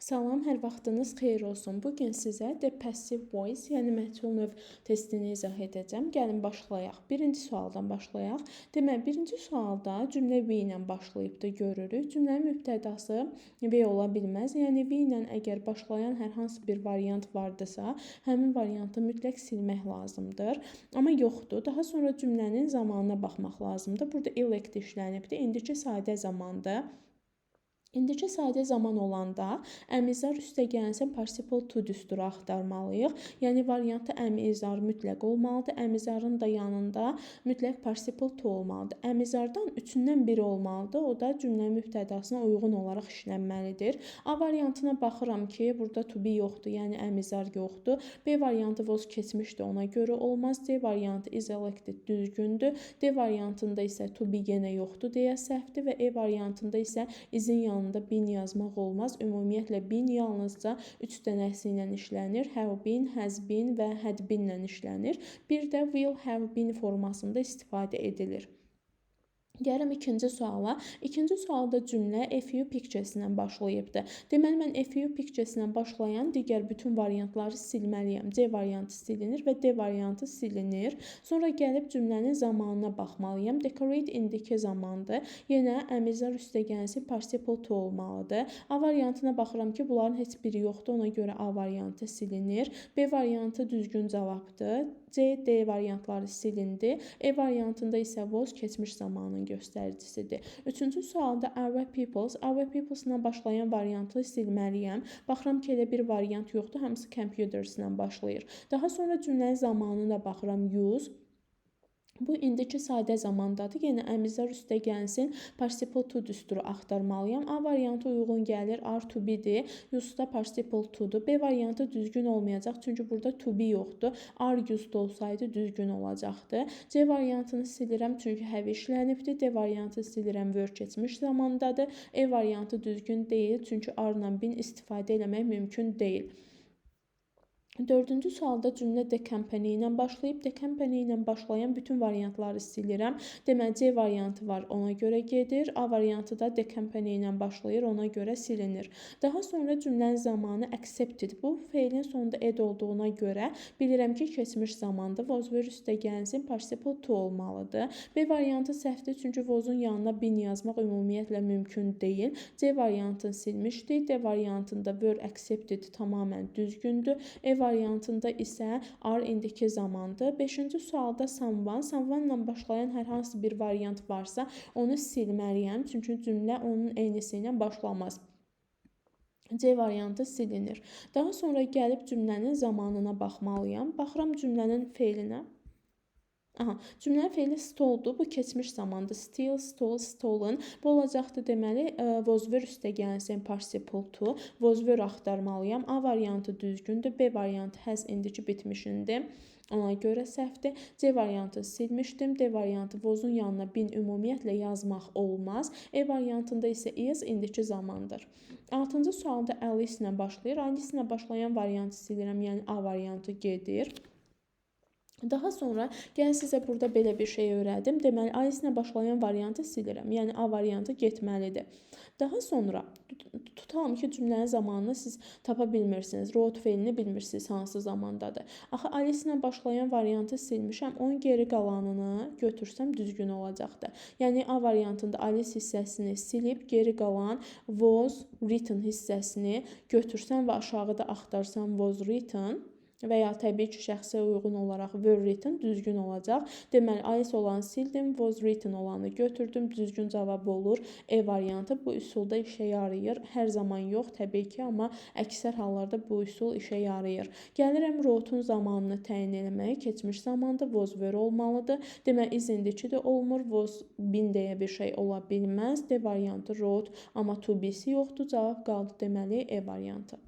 Salam, hər vaxtınız xeyir olsun. Bu gün sizə the passive voice, yəni məchul növ testini izah edəcəm. Gəlin başlayaq. Birinci sualdan başlayaq. Deməli, birinci sualda cümlə V ilə başlayıbdı, görürük. Cümlənin mübtədası V ola bilməz. Yəni V ilə əgər başlayan hər hansı bir variant vardısa, həmin variantı mütləq silmək lazımdır. Amma yoxdur. Daha sonra cümlənin zamanına baxmaq lazımdır. Burada elect işlənibdi. İndiki sadə zamandır. İndiki sadə zaman olanda əmizar üstəgəlsin participle to düsturu axtarmalıyıq. Yəni variantı əmizar mütləq olmalıdır. Əmizarın da yanında mütləq participle to olmalıdır. Əmizardan üçündən biri olmalıdır. O da cümlənin mübtədasına uyğun olaraq işlənməlidir. A variantına baxıram ki, burada to be yoxdur, yəni əmizar yoxdur. B variantı was keçmişdir, ona görə olmaz. C variantı is elected düzgündür. D variantında isə to be yenə yoxdur deyə səhvdir və E variantında isə isin yanında been yazmaq olmaz. Ümumiyyətlə been yalnızca 3 dənəsi ilə işlənir. Have been, has been və had been ilə işlənir. Bir də will have been formasında istifadə edilir. Gəlin ikinci suala. İkinci sualda cümlə a few pictures ilə başlayıbdı. Deməli, mən a few pictures ilə başlayan digər bütün variantları silməliyəm. C variantı silinir və D variantı silinir. Sonra gəlib cümlənin zamanına baxmalıyam. Decorate indiki zamandır. Yenə əmizar üstəgəlsin participle to olmalıdır. A variantına baxıram ki, bunların heç biri yoxdur. Ona görə A variantı silinir. B variantı düzgün cavabdır. C, D variantları silindi. E variantında isə was keçmiş zamanın göstəricisidir. Üçüncü sualda our peoples ilə başlayan variantı silməliyəm. Baxıram ki, elə bir variant yoxdur. Hamısı computers ilə başlayır. Daha sonra cümlənin zamanına baxıram use. Bu indiki sadə zamandadır. Yenə əmizar üstəgəlsin participle to düsturu axtarmalıyam. A variantı uyğun gəlir. Are to be-dir. Use-da participle to-dur. B variantı düzgün olmayacaq. Çünki burada to be yoxdur. Are used olsaydı düzgün olacaqdı. C variantını silirəm çünki have işlənibdir. D variantı silirəm were keçmiş zamandadır. E variantı düzgün deyil. Çünki are-la been istifadə eləmək mümkün deyil. Dördüncü sualda cümlə the company ilə başlayıb. The company ilə başlayan bütün variantları silirəm. Deməli, C variantı var, ona görə gedir. A variantı da the company ilə başlayır, ona görə silinir. Daha sonra cümlənin zamanı accepted. Bu feilin sonunda ed olduğuna görə bilirəm ki, keçmiş zamandır. Was were üstəgəlsin participle to olmalıdır. B variantı səhvdir, çünki was-un yanına been yazmaq ümumiyyətlə mümkün deyil. C variantını silmişdik. D variantında were accepted tamamən düzgündür. E variantında isə are indiki zamandır. Beşinci sualda someone ilə başlayan hər hansı bir variant varsa onu silməliyəm. Çünki cümlə onun eynisi ilə başlamaz. C variantı silinir. Daha sonra gəlib cümlənin zamanına baxmalıyam. Baxıram cümlənin feilinə. Cümlənin feili stole-dur. Bu keçmiş zamandır. Steal, stole, stolen. Bu olacaqdır deməli was were üstəgəlsin participle to. Was were axtarmalıyam. A variantı düzgündür. B variantı has indiki bitmişindir. Ona görə səhvdir. C variantı silmişdim. D variantı was-un yanına been ümumiyyətlə yazmaq olmaz. E variantında isə is indiki zamandır. 6-cı sualda Alice ilə başlayır. Alice ilə başlayan variantı silirəm. Yəni A variantı gedir. Daha sonra gəlin sizə burada belə bir şey öyrədim. Deməli, Alice ilə başlayan variantı silirəm. Yəni A variantı getməlidir. Daha sonra tutalım ki, cümlənin zamanını siz tapa bilmirsiniz. Wrote feilini bilmirsiniz hansı zamandadır. Axı Alice ilə başlayan variantı silmişəm. Onun geri qalanını götürsəm düzgün olacaqdır. Yəni A variantında Alice hissəsini silib geri qalan was written hissəsini götürsəm və aşağıda axtarsam was written və ya təbii ki, şəxsə uyğun olaraq were written düzgün olacaq. Deməli, Alice olanı sildim, was written olanı götürdüm, düzgün cavab olur. E variantı bu üsulda işə yarayır. Hər zaman yox, təbii ki, amma əksər hallarda bu üsul işə yarayır. Gəlirəm wrote-un zamanını təyin eləməyə. Keçmiş zamanda was were olmalıdır. Deməli, is indiki də olmur, was been deyə bir şey ola bilməz. D variantı wrote, amma to be-si yoxdur. Cavab qaldı deməli E variantı.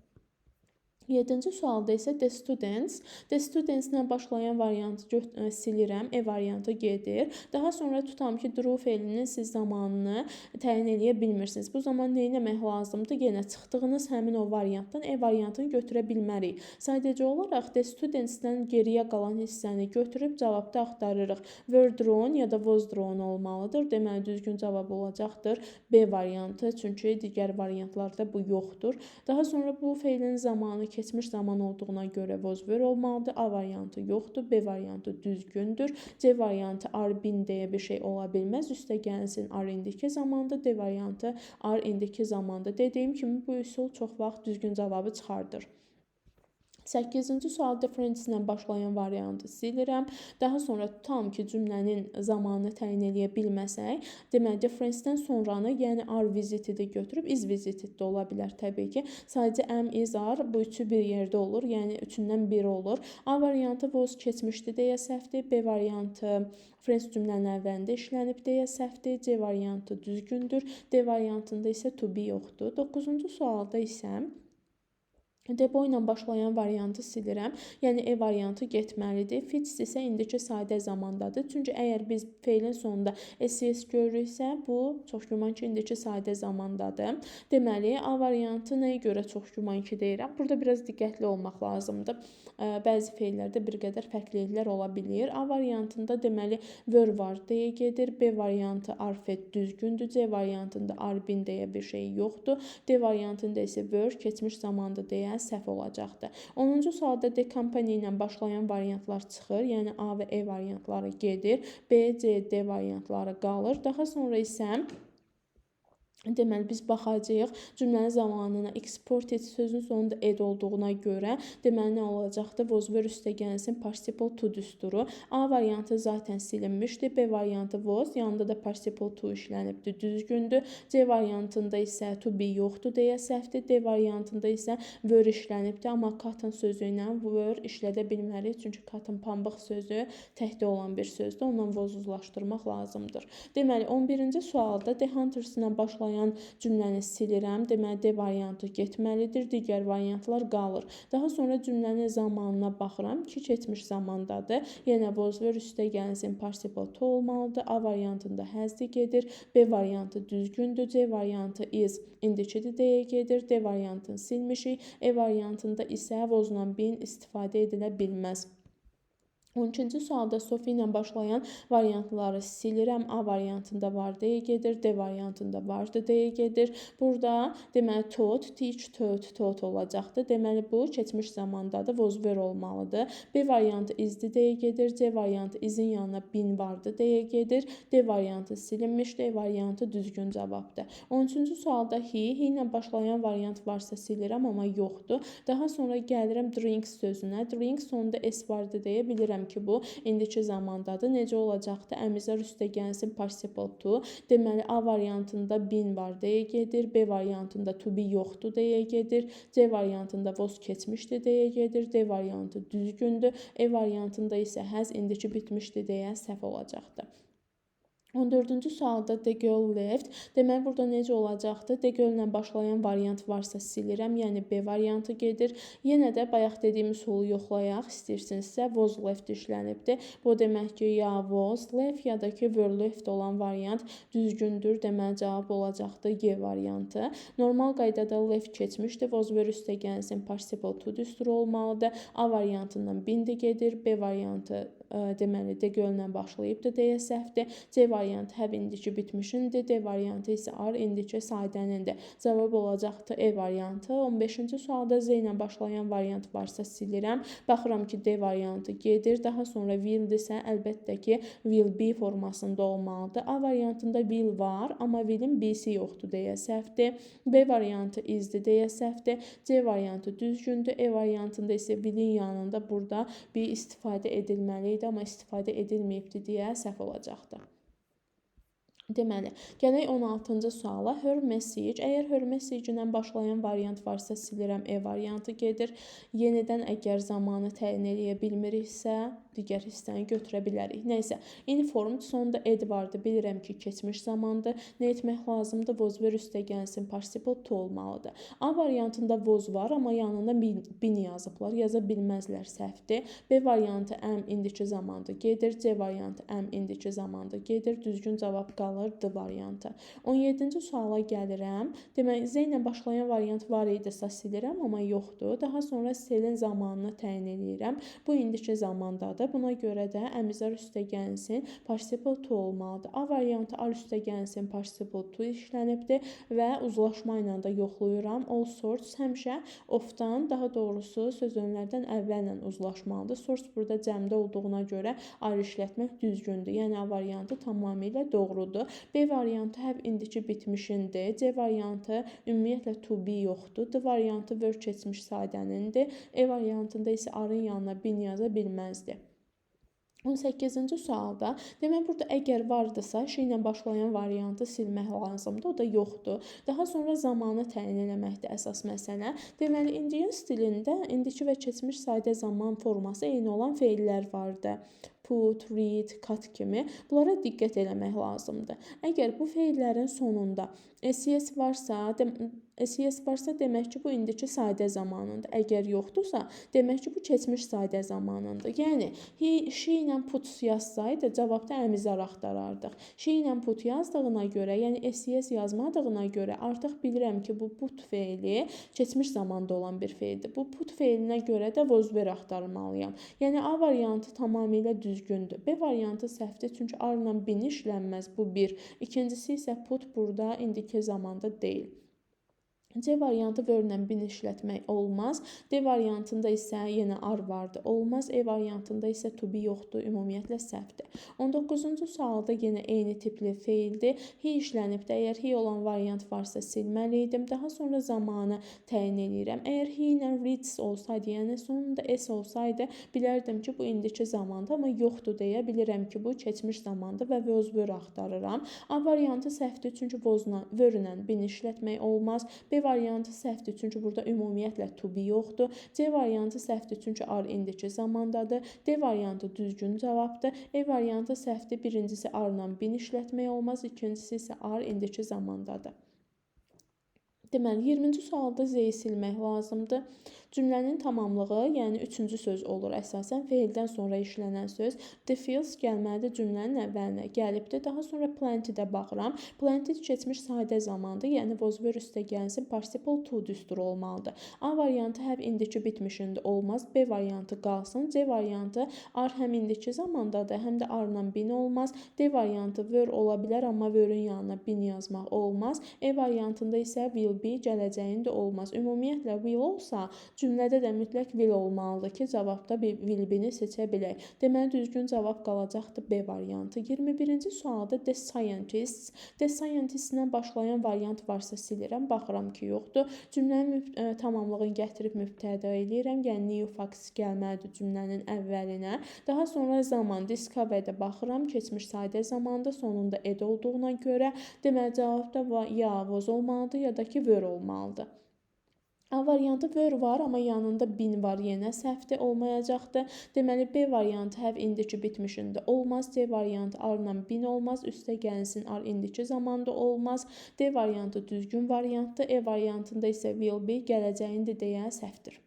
7-ci sualda isə The Students. The Students-lə başlayan variantı silirəm. E variantı gedir. Daha sonra tutam ki, do fe'linin siz zamanını təyin eləyə bilmirsiniz. Bu zaman nə etmək lazımdır? Yenə çıxdığınız həmin o variantdan E variantını götürə bilmərik. Sadəcə olaraq The Students-dən geriyə qalan hissəni götürüb cavabda axtarırıq. Were drawn ya da was drawn olmalıdır. Deməli, düzgün cavab olacaqdır B variantı. Çünki digər variantlarda bu yoxdur. Daha sonra bu fe'lin zamanı keçmiş zaman olduğuna görə was were olmalıdır. A variantı yoxdur. B variantı düzgündür. C variantı are been deyə bir şey ola bilməz. Üstə gəlsin are indiki zamanda. D variantı are indiki zamanda. Dediyim kimi bu üsul çox vaxt düzgün cavabı çıxardır. 8-ci sual difference ilə başlayan variantı silirəm. Daha sonra tutam ki, cümlənin zamanını təyin eləyə bilməsək, deməli difference-dən sonranı, yəni are visit-i götürüb is visit də ola bilər təbii ki. Sadəcə am, is, are bu üçü bir yerdə olur, yəni üçündən biri olur. A variantı was keçmişdi deyə səhvdir. B variantı friends cümlənin əvvəlində işlənib deyə səhvdir. C variantı düzgündür. D variantında isə to be yoxdur. 9-cu sualda isə Debo ilə başlayan variantı silirəm. Yəni E variantı getməlidir. Fits isə indiki sadə zamandadır. Çünki əgər biz fe'lin sonunda SES görürüksə, bu çox güman ki, indiki sadə zamandadır. Deməli, A variantı nəyə görə çox güman ki deyirəm? Burada biraz diqqətli olmaq lazımdır. Bəzi fe'llərdə bir qədər fərqliliklər ola bilir. A variantında deməli were var deyə gedir. B variantı are düzgündür. C variantında are been deyə bir şey yoxdur. D variantında isə were keçmiş zamanda deyə səhv olacaqdır. 10-cu sualda D company ilə başlayan variantlar çıxır. Yəni A və E variantları gedir. B, C, D variantları qalır. Daha sonra isə deməli, biz baxacağıq cümlənin zamanına exported sözün sonunda ed olduğuna görə deməli, nə olacaqdır? Was were üstə gəlsin participle to düsturu. A variantı zaten silinmişdir. B variantı was, yanında da participle to işlənibdir, düzgündür. C variantında isə to be yoxdur deyə səhvdir. D variantında isə were işlənibdir, amma cotton sözü ilə were işlədə bilmərik. Çünki cotton pambıq sözü təkdə olan bir sözdür. Ondan was uzlaşdırmaq lazımdır. Deməli, 11-ci sualda The Hunters ilə başlayan cümləni silirəm. Deməli, D variantı getməlidir. Digər variantlar qalır. Daha sonra cümlənin zamanına baxıram ki, keçmiş zamandadır. Yenə was were üstə gəlsin participle to olmalıdır. A variantında həzdi gedir. B variantı düzgündür. C variantı is indikidir deyə gedir. D variantını silmişik. E variantında isə was-la been istifadə edilə bilməz. 12-ci sualda Sophie ilə başlayan variantları silirəm. A variantında var deyə gedir. D variantında vardı deyə gedir. Burada deməli taught, teach, taught olacaqdır. Deməli bu keçmiş zamandadır. Was were olmalıdır. B variantı isdi deyə gedir. C variantı isin yanına been vardı deyə gedir. D variantı silinmiş. D variantı düzgün cavabdır. 13-cü sualda he ilə başlayan variant varsa silirəm, amma yoxdur. Daha sonra gəlirəm drinks sözünə. Drinks sonunda s vardı deyə bilirəm ki, bu indiki zamandadır. Necə olacaqdır? Əmizlər üstə gəlsin participle to. Deməli, A variantında been var deyə gedir. B variantında to be yoxdur deyə gedir. C variantında was keçmişdi deyə gedir. D variantı düzgündür. E variantında isə has indiki bitmişdi deyə səhv olacaqdır. 14-cü sualda the girl left. Deməli, burada necə olacaqdır? The girl ilə başlayan variant varsa silirəm, yəni B variantı gedir. Yenə də bayaq dediyim üsulu yoxlayaq. İstəyirsinizsə was left işlənibdir. Bu demək ki, ya was left, ya da ki were left olan variant düzgündür. Deməli, cavab olacaqdır Y variantı. Normal qaydada left keçmişdir. Was were üstə gəlsin participle to düsturu olmalıdır. A variantından bindi gedir. B variantı deməli, the girl ilə başlayıbdır deyə səhvdir. C variantı have indiki bitmişindir. D variantı isə are indiki sadənindir. Cavab olacaqdır E variantı. 15-ci sualda Z ilə başlayan variant varsa silirəm. Baxıram ki, D variantı gedir. Daha sonra willdirsə, əlbəttə ki, will be formasında olmalıdır. A variantında will var, amma willin B'si yoxdur deyə səhvdir. B variantı isdir deyə səhvdir. C variantı düzgündür. E variantında isə willin yanında burada bir istifadə edilməli idi, amma istifadə edilməyibdir deyə səhv olacaqdır. Deməli, gələk 16-cı suala. Her message. Əgər her message ilə başlayan variant varsa silirəm, E variantı gedir. Yenidən əgər zamanı təyin eləyə bilmiriksə, digər hissəni götürə bilərik. Nəysə, informed sonunda ed vardı. Bilirəm ki, keçmiş zamandır. Nə etmək lazımdır? Was were üstə gəlsin, participle to olmalıdır. A variantında was var, amma yanında been yazıblar. Yaza bilməzlər, səhvdir. B variantı am indiki zamanda gedir. C variantı am indiki zamanda gedir. Düzgün cavab qalır D variantı. 17-ci suala gəlirəm. Deməli, Z ilə başlayan variant var idisə silirəm, amma yoxdur. Daha sonra selin zamanını təyin edirəm. Bu indiki zamandadır. Buna görə də əmizar üstə gəlsin, participle to olmalıdır. A variantı ar üstə gəlsin, participle to işlənibdir və uzlaşma ilə də yoxluyuram. All sorts həmişə of-dan, daha doğrusu söz önlərdən əvvəllə uzlaşmalıdır. Source burada cəmdə olduğuna görə ayrı işlətmək düzgündür. Yəni A variantı tamamilə doğrudur. B variantı have indiki bitmişindir. C variantı ümumiyyətlə to be yoxdur. D variantı were keçmiş sadənindir. E variantında isə arın yanına been yaza bilməzdi. 18-ci sualda, demək burada əgər vardısa, şey ilə başlayan variantı silmək lazımdır, o da yoxdur. Daha sonra zamanı təyin eləməkdir əsas məsələ. Deməli, ingilis dilində indiki və keçmiş sadə zaman forması eyni olan feillər vardı. Put, read, cut kimi. Bunlara diqqət eləmək lazımdır. Əgər bu feillərin sonunda SES varsa, demək ki, bu indiki sadə zamanındır. Əgər yoxdursa, demək ki, bu keçmiş sadə zamanındır. Yəni, she ilə put yazsaydı, cavabda əmizar axtarardıq. She ilə put yazdığına görə, yəni SES yazmadığına görə artıq bilirəm ki, bu put feili keçmiş zamanda olan bir feildir. Bu put feilinə görə də was were axtarmalıyam. Yəni, A variantı tamamilə düzgündür. B variantı səhvdir, çünki arla bin işlənməz, bu bir. İkincisi isə put burada indiki zamanda deyil. C variantı were ilə bin işlətmək olmaz. D variantında isə yenə ar vardı, olmaz. E variantında isə to be yoxdur, ümumiyyətlə səhvdir. 19-cu sualda yenə eyni tipli feildir. He işlənibdir. Əgər he olan variant varsa silməliydim. Daha sonra zamanı təyin edirəm. Əgər he ilə reads olsaydı, yəni sonunda s olsaydı, bilərdim ki, bu indiki zamanda, amma yoxdur deyə bilirəm ki, bu keçmiş zamanda və was were axtarıram. A variantı səhvdir, çünki were ilə bin işlətmək olmaz. B variantı səhvdir, çünki burada ümumiyyətlə to be yoxdur. C variantı səhvdir, çünki ar indiki zamandadır. D variantı düzgün cavabdır. E variantı səhvdir, birincisi arla bin işlətmək olmaz, ikincisi isə ar indiki zamandadır. Deməli, 20-ci sualda Z-yi silmək lazımdır. Cümlənin tamamlığı, yəni üçüncü söz olur əsasən. Feildən sonra işlənən söz. The feels gəlməlidir cümlənin əvvəlinə gəlibdir. Daha sonra plenty-də baxıram. Plenty keçmiş sadə zamandır, yəni was were üstə gəlsin, participle to düsturu olmalıdır. A variantı have indiki bitmişində olmaz. B variantı qalsın. C variantı ar həm indiki zamandadır, həm də arla bin olmaz. D variantı were ola bilər, amma were-ün yanına bin yazmaq olmaz. E variantında isə will be gələcəyində olmaz. Ümumiyyətlə will olsa, cümlədə də mütləq will olmalıdır ki, cavabda will be-ni seçə bilək. Deməli, düzgün cavab qalacaqdır B variantı. 21-ci sualda the scientists. The scientists-lə başlayan variant varsa silirəm. Baxıram ki, yoxdur. Cümlənin tamamlığını gətirib mübtəda eləyirəm. Yəni, new facts gəlməlidir cümlənin əvvəlinə. Daha sonra zaman discover-də baxıram. Keçmiş sadə zamanda sonunda ed olduğuna görə deməli, cavabda ya was olmalıdır, ya da ki, were olmalıdır. A variantı were var, amma yanında bin var, yenə səhvdir, olmayacaqdır. Deməli, B variantı have indiki bitmişində olmaz. C variantı arla bin olmaz. Üstə gəlsin ar indiki zamanda olmaz. D variantı düzgün variantdır. E variantında isə will be gələcəyində deyə səhvdir.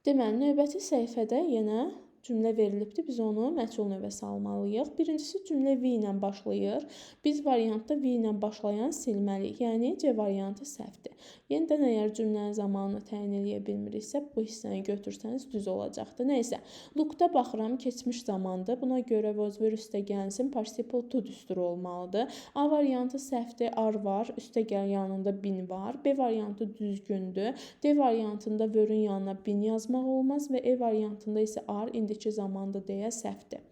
Deməli, növbəti səhifədə yenə cümlə verilibdir. Biz onu məchul növə salmalıyıq. Birincisi cümlə V ilə başlayır. Biz variantda V ilə başlayan silməliyik. Yəni C variantı səhvdir. Yenidən əgər cümlənin zamanını təyin edə bilmiriksə, bu hissəni götürsəniz düz olacaqdır. Nəysə, lookda baxıram, keçmiş zamandır. Buna görə was were üstə gəlsin, participle to düsturu olmalıdır. A variantı səhvdir, ar var, üstə gəl yanında bin var. B variantı düzgündür. D variantında were-ün yanına bin yazmaq olmaz və E variantında isə ar indiki zamanda deyə səhvdir.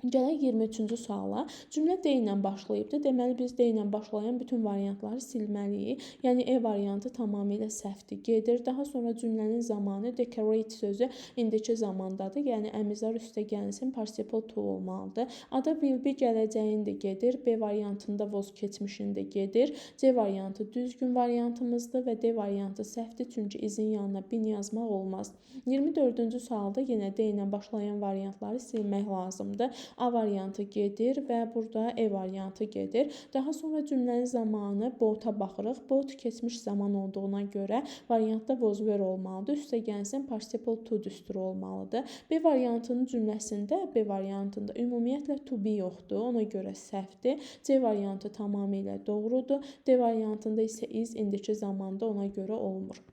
Gələk 23-cü suala. Cümlə D ilə başlayıbdır. Deməli, biz D ilə başlayan bütün variantları silməliyik. Yəni, E variantı tamamilə səhvdir, gedir. Daha sonra cümlənin zamanı decorate sözü indiki zamandadır. Yəni, əmizar üstəgəlsin participle to olmalıdır. Ada will be gələcəyində gedir. B variantında was keçmişində gedir. C variantı düzgün variantımızdır və D variantı səhvdir. Çünki izin yanına bin yazmaq olmaz. 24-cü sualda yenə D ilə başlayan variantları silmək lazımdır. A variantı gedir və burada E variantı gedir. Daha sonra cümlənin zamanı both-a baxırıq. Both keçmiş zaman olduğuna görə variantda was were olmalıdır. Üstəgəlsin participle to düsturu olmalıdır. B variantının cümləsində, B variantında ümumiyyətlə to be yoxdur. Ona görə səhvdir. C variantı tamamilə doğrudur. D variantında isə is indiki zamanda ona görə olmur.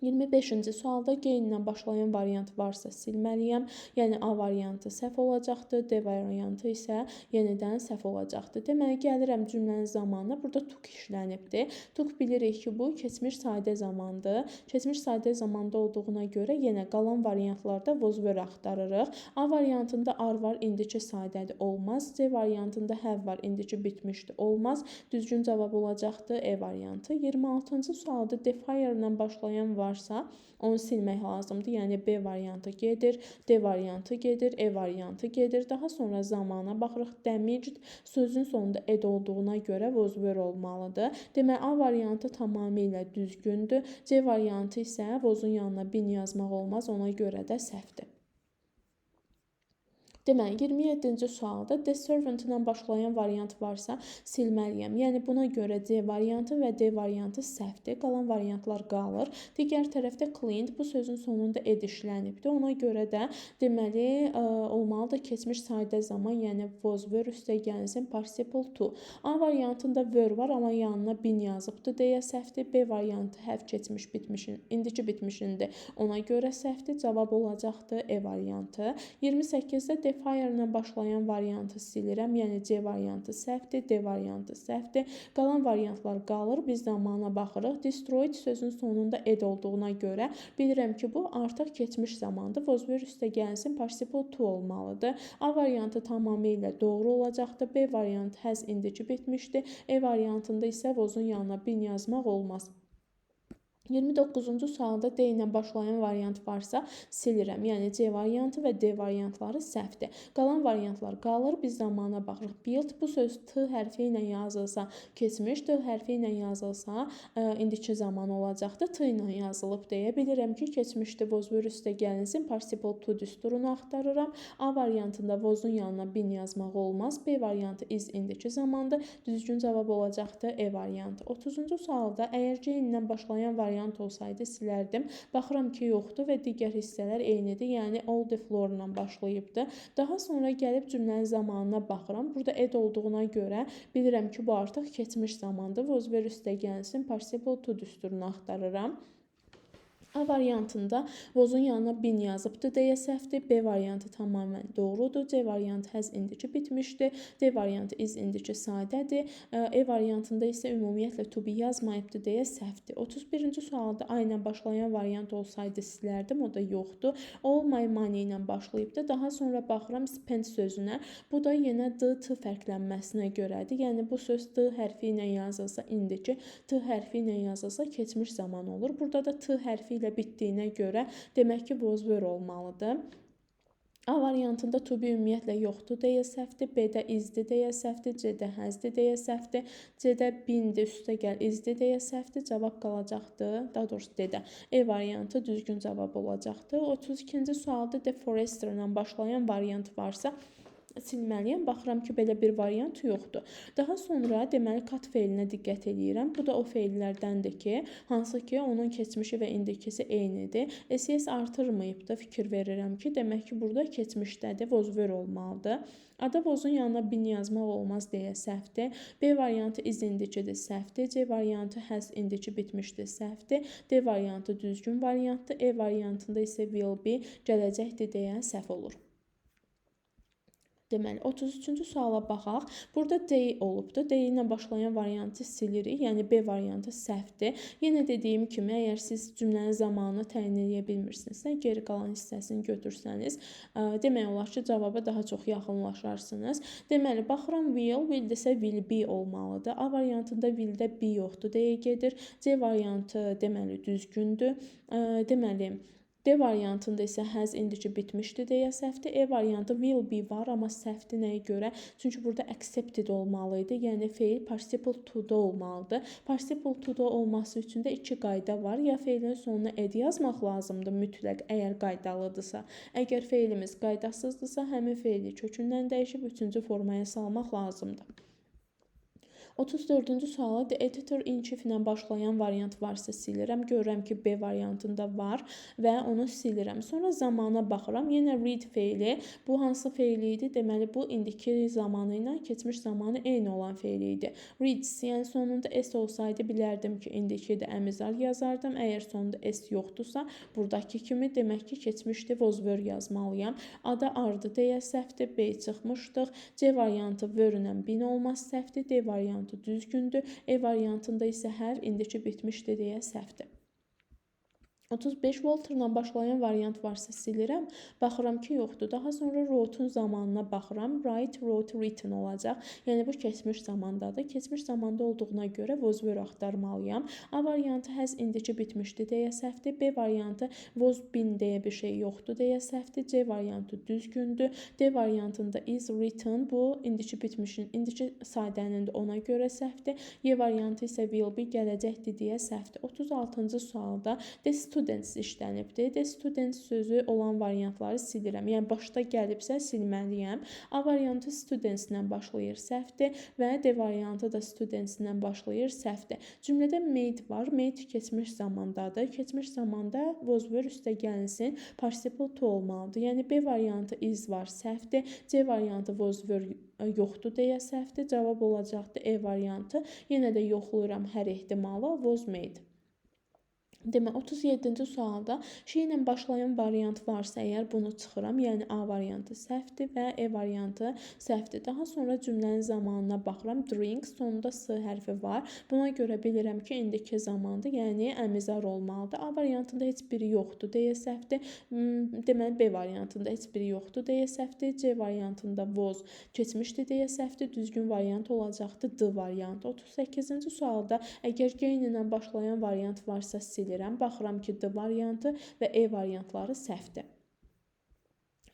25-ci sualda G ilə başlayan variant varsa silməliyəm. Yəni, A variantı səhv olacaqdır, D variantı isə yenidən səhv olacaqdır. Deməli, gəlirəm cümlənin zamanına. Burada took işlənibdir. Took bilirik ki, bu keçmiş sadə zamandır. Keçmiş sadə zamanda olduğuna görə yenə qalan variantlarda was were axtarırıq. A variantında are var, indiki sadədir, olmaz. C variantında have var, indiki bitmişdir, olmaz. Düzgün cavab olacaqdır E variantı. 26-cı sualda defier ilə başlayan varsa onu silmək lazımdır. Yəni, B variantı gedir, D variantı gedir, E variantı gedir. Daha sonra zamana baxırıq. Damaged sözün sonunda ed olduğuna görə was were olmalıdır. Deməli, A variantı tamamilə düzgündür. C variantı isə was'un yanına bin yazmaq olmaz, ona görə də səhvdir. Deməli, 27-ci sualda the servant ilə başlayan variant varsa silməliyəm. Yəni, buna görə C variantı və D variantı səhvdir. Qalan variantlar qalır. Digər tərəfdə cleaned bu sözün sonunda ed işlənibdir. Ona görə də deməli, olmalıdır keçmiş sadə zaman, yəni was were üstəgəlsin participle to. A variantında were var, amma yanına bin yazıbdır deyə səhvdir. B variantı have keçmiş bitmişin, indiki bitmişindir. Ona görə səhvdir. Cavab olacaqdır E variantı. 28-də defier ilə başlayan variantı silirəm. Yəni, C variantı səhvdir, D variantı səhvdir. Qalan variantlar qalır. Biz zamana baxırıq. Destroyed sözün sonunda ed olduğuna görə bilirəm ki, bu artıq keçmiş zamandır. Was were üstəgəlsin participle to olmalıdır. A variantı tamamilə doğru olacaqdır. B variantı has indiki bitmişdir. E variantında isə was'un yanına bin yazmaq olmaz. 29-cu sualda D ilə başlayan variant varsa silirəm. Yəni, C variantı və D variantları səhvdir. Qalan variantlar qalır. Biz zamana baxırıq. Build bu söz T hərfi ilə yazılsa keçmiş, T hərfi ilə yazılsa indiki zaman olacaqdır. T ilə yazılıb deyə bilirəm ki, keçmişdə was were üstəgəlsin participle to düsturunu axtarıram. A variantında was'un yanına bin yazmaq olmaz. B variantı is indiki zamandır. Düzgün cavab olacaqdır E variantı. 30-cu sualda əgər C ilə başlayan variant olsaydı silərdim. Baxıram ki, yoxdur və digər hissələr eynidir. Yəni, all the floor ilə başlayıbdır. Daha sonra gəlib cümlənin zamanına baxıram. Burada ed olduğuna görə bilirəm ki, bu artıq keçmiş zamandır. Was were üstəgəlsin participle to düsturunu axtarıram. A variantında was'un yanına bin yazıbdır deyə səhvdir. B variantı tamamilə doğrudur. C variantı has indiki bitmişdir. D variantı is indiki sadədir. E variantında isə ümumiyyətlə to be yazmayıbdır deyə səhvdir. 31-ci sualda A ilə başlayan variant olsaydı silərdim. O da yoxdur. All my money ilə başlayıbdır. Daha sonra baxıram spend sözünə. Bu da yenə D, T fərqlənməsinə görədir. Yəni, bu söz D hərfi ilə yazılsa indiki, T hərfi ilə yazılsa keçmiş zaman olur. Burada da T hərfi ilə bitdiyinə görə demək ki, was were olmalıdır. A variantında to be ümumiyyətlə yoxdur deyə səhvdir. B-də izdir deyə səhvdir. C-də hasdir deyə səhvdir. C-də bindir üstəgəl izdir deyə səhvdir. Cavab qalacaqdır. Daha doğrusu D-də. E variantı düzgün cavab olacaqdır. 32-ci sualda the forester ilə başlayan variant varsa silməliyəm. Baxıram ki, belə bir variant yoxdur. Daha sonra deməli kat feilinə diqqət eləyirəm. Bu da o feillərdəndir ki, hansı ki, onun keçmişi və indikisi eynidir. SES artırmayıbdır. Fikir verirəm ki, demək ki, burada keçmişdədir. Was were olmalıdır. Ada was'un yanına bin yazmaq olmaz deyə səhvdir. B variantı is indikidir, səhvdir. C variantı has indiki bitmişdir, səhvdir. D variantı düzgün variantdır. E variantında isə will be gələcəkdir deyə səhv olur. Deməli, 33-cü suala baxaq. Burada D olubdur. D ilə başlayan variantı silirik. Yəni B variantı səhvdir. Yenə dediyim kimi, əgər siz cümlənin zamanını təyin edə bilmirsinizsə, geri qalan hissəsini götürsəniz, demək olar ki, cavaba daha çox yaxınlaşarsınız. Deməli, baxıram will desə will be olmalıdır. A variantında will-də be yoxdur deyə gedir. C variantı deməli düzgündür. Deməli, D variantında isə has indiki bitmişdi deyə səhvdir. E variantı will be var, amma səhvdir nəyə görə? Çünki burada accepted olmalı idi. Yəni feil participle to-da olmalıdır. Participle to-da olması üçün də iki qayda var. Ya feilin sonuna ed yazmaq lazımdır mütləq, əgər qaydalıdırsa. Əgər feilimiz qaydasızdırsa, həmin feili kökündən dəyişib üçüncü formaya salmaq lazımdır. 34-cü suala the editor in chief ilə başlayan variant varsa silirəm. Görürəm ki, B variantında var və onu silirəm. Sonra zamana baxıram. Yenə read feili. Bu hansı feili idi? Deməli, bu indiki zamanı ilə keçmiş zamanı eyni olan feili idi. Reads, yəni sonunda s olsaydı bilərdim ki, indikidə əmizar yazardım. Əgər sonunda s yoxdursa, buradakı kimi demək ki, keçmişdi, was were yazmalıyam. A-da ardı deyə səhvdir, B çıxmışdıq. C variantı were-lə bin olmaz səhvdir, D variantı düzgündür. E variantında isə hər indiki bitmişdi deyə səhvdir. 35 Walter-la başlayan variant varsa silirəm. Baxıram ki, yoxdur. Daha sonra wrote-un zamanına baxıram. Write, wrote, written olacaq. Yəni bu keçmiş zamandadır. Keçmiş zamanda olduğuna görə was were axtarmalıyam. A variantı has indiki bitmişdi deyə səhvdir. B variantı was been deyə bir şey yoxdur deyə səhvdir. C variantı düzgündür. D variantında is written. Bu indiki bitmişin, indiki sadənindir, ona görə səhvdir. Y variantı isə will be gələcəkdir deyə səhvdir. 36-cı sualda the students işlənibdir. The students sözü olan variantları silirəm. Yəni başda gəlibsə silməliyəm. A variantı students ilə başlayır, səhvdir və D variantı da students ilə başlayır, səhvdir. Cümlədə made var. Made keçmiş zamandadır. Keçmiş zamanda was were üstə gəlinsin, participle to olmalıdır. Yəni B variantı is var, səhvdir. C variantı was were yoxdur deyə səhvdir. Cavab olacaqdır E variantı. Yenə də yoxlayıram hər ehtimala, was made. Demək, 37-ci sualda şey ilə başlayan variant varsa, əgər bunu çıxıram, yəni A variantı səhvdir və E variantı səhvdir. Daha sonra cümlənin zamanına baxıram. Drink, sonunda S hərfi var. Buna görə bilirəm ki, indiki zamandır, yəni əmizar olmalıdır. A variantında heç biri yoxdur deyə səhvdir. Deməli, B variantında heç biri yoxdur deyə səhvdir. C variantında was keçmişdi deyə səhvdir. Düzgün variant olacaqdır D variantı. 38-ci sualda əgər gain ilə başlayan variant varsa silir. Baxıram ki, D variantı və E variantları səhvdir.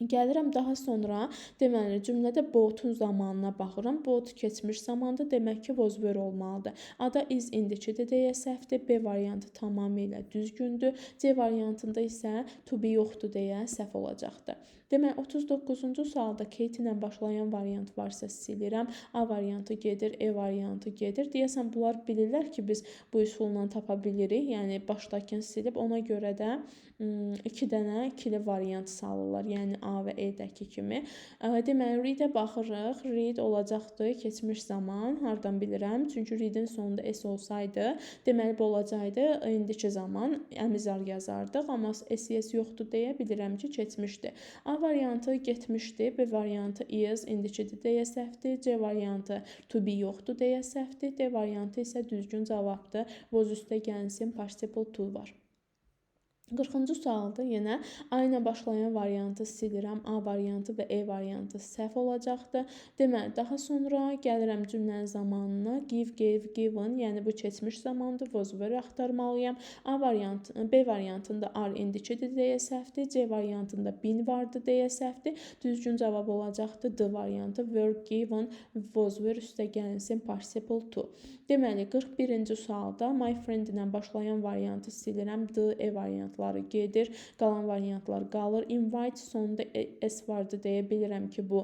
Gəlirəm daha sonra, deməli, cümlədə both-un zamanına baxıram. Both keçmiş zamanda, demək ki, was were olmalıdır. A-da is indikidir deyə səhvdir. B variantı tamamilə düzgündür. C variantında isə to be yoxdur deyə səhv olacaqdır. Demək, 39-cu sualda Kate ilə başlayan variant varsa silirəm. A variantı gedir, E variantı gedir. Deyəsən, bunlar bilirlər ki, biz bu üsulla tapa bilirik. Yəni, başdakını silib, ona görə də 2 dənə ikili variant salırlar. Yəni, A və E-dəki kimi. Deməli, read-ə baxırıq. Read olacaqdır keçmiş zaman. Hardan bilirəm? Çünki read-in sonunda S olsaydı, deməli, bu olacaqdı indiki zaman. Əmizar yazardıq. Amma S yoxdur deyə bilirəm ki, keçmişdi. A variantı getmişdi. B variantı is indikidir deyə səhvdir. C variantı to be yoxdur deyə səhvdir. D variantı isə düzgün cavabdır. Was üstə gəlsin, participle to var. 40-cı sualda yenə A ilə başlayan variantı silirəm. A variantı və E variantı səhv olacaqdır. Deməli, daha sonra gəlirəm cümlənin zamanına. Give, gave, given, yəni bu keçmiş zamandır. Was were axtarmalıyam. A variantı, B variantında are indikidir deyə səhvdir. C variantında been vardı deyə səhvdir. Düzgün cavab olacaqdır D variantı. Were given, was were üstə gəlinsin, participle to. Deməli, 41-ci sualda my friend ilə başlayan variantı silirəm. D, E variantı gedir, qalan variantlar qalır. Invite sonunda S vardı deyə bilirəm ki, bu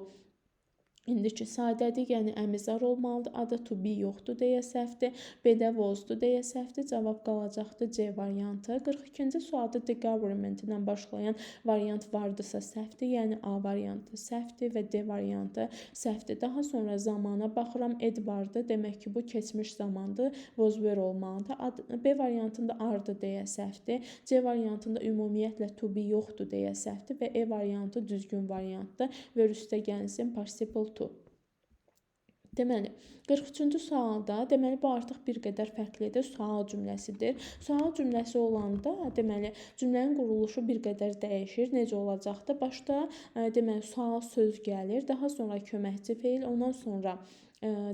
İndiki sadədir, yəni əmizar olmalıdır. A-da to be yoxdur deyə səhvdir. B-də was-dur deyə səhvdir. Cavab qalacaqdır C variantı. 42-ci sualda the government ilə başlayan variant vardısa səhvdir. Yəni A variantı səhvdir və D variantı səhvdir. Daha sonra zamana baxıram. Ed vardı. Demək ki, bu keçmiş zamandır. Was were olmalıdır. B variantında are-dır deyə səhvdir. C variantında ümumiyyətlə to be yoxdur deyə səhvdir və E variantı düzgün variantdır. Were üstə gəlsin participle to. Deməli, 43-cü sualda, deməli bu artıq bir qədər fərqlidir. Sual cümləsidir. Sual cümləsi olanda, deməli, cümlənin quruluşu bir qədər dəyişir. Necə olacaqdır? Başda, deməli, sual söz gəlir, daha sonra köməkçi feil, ondan sonra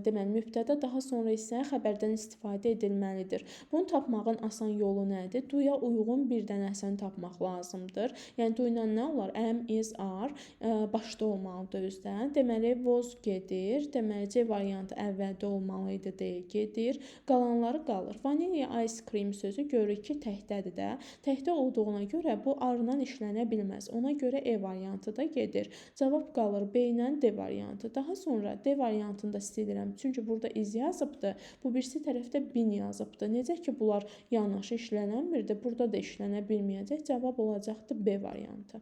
deməli mübtəda, daha sonra isə xəbərdən istifadə edilməlidir. Bunu tapmağın asan yolu nədir? Do-ya uyğun bir dənəsini tapmaq lazımdır. Yəni do ilə nə olar? Am, is, are başda olmalıdır özdən. Deməli was gedir. Deməli C variantı əvvəldə olmalı idi, D gedir. Qalanları qalır. Vanilya ice cream sözü görürük ki, təkdədir də. Təkdə olduğuna görə bu are-dan işlənə bilməz. Ona görə E variantı da gedir. Cavab qalır B ilə D variantı. Daha sonra D variantında istəyirəm. Çünki burada iz yazıbdır. Bu birisi tərəfdə bin yazıbdır. Necə ki, bunlar yanaşı işlənənmirdir. Burada da işlənə bilməyəcək. Cavab olacaqdır B variantı.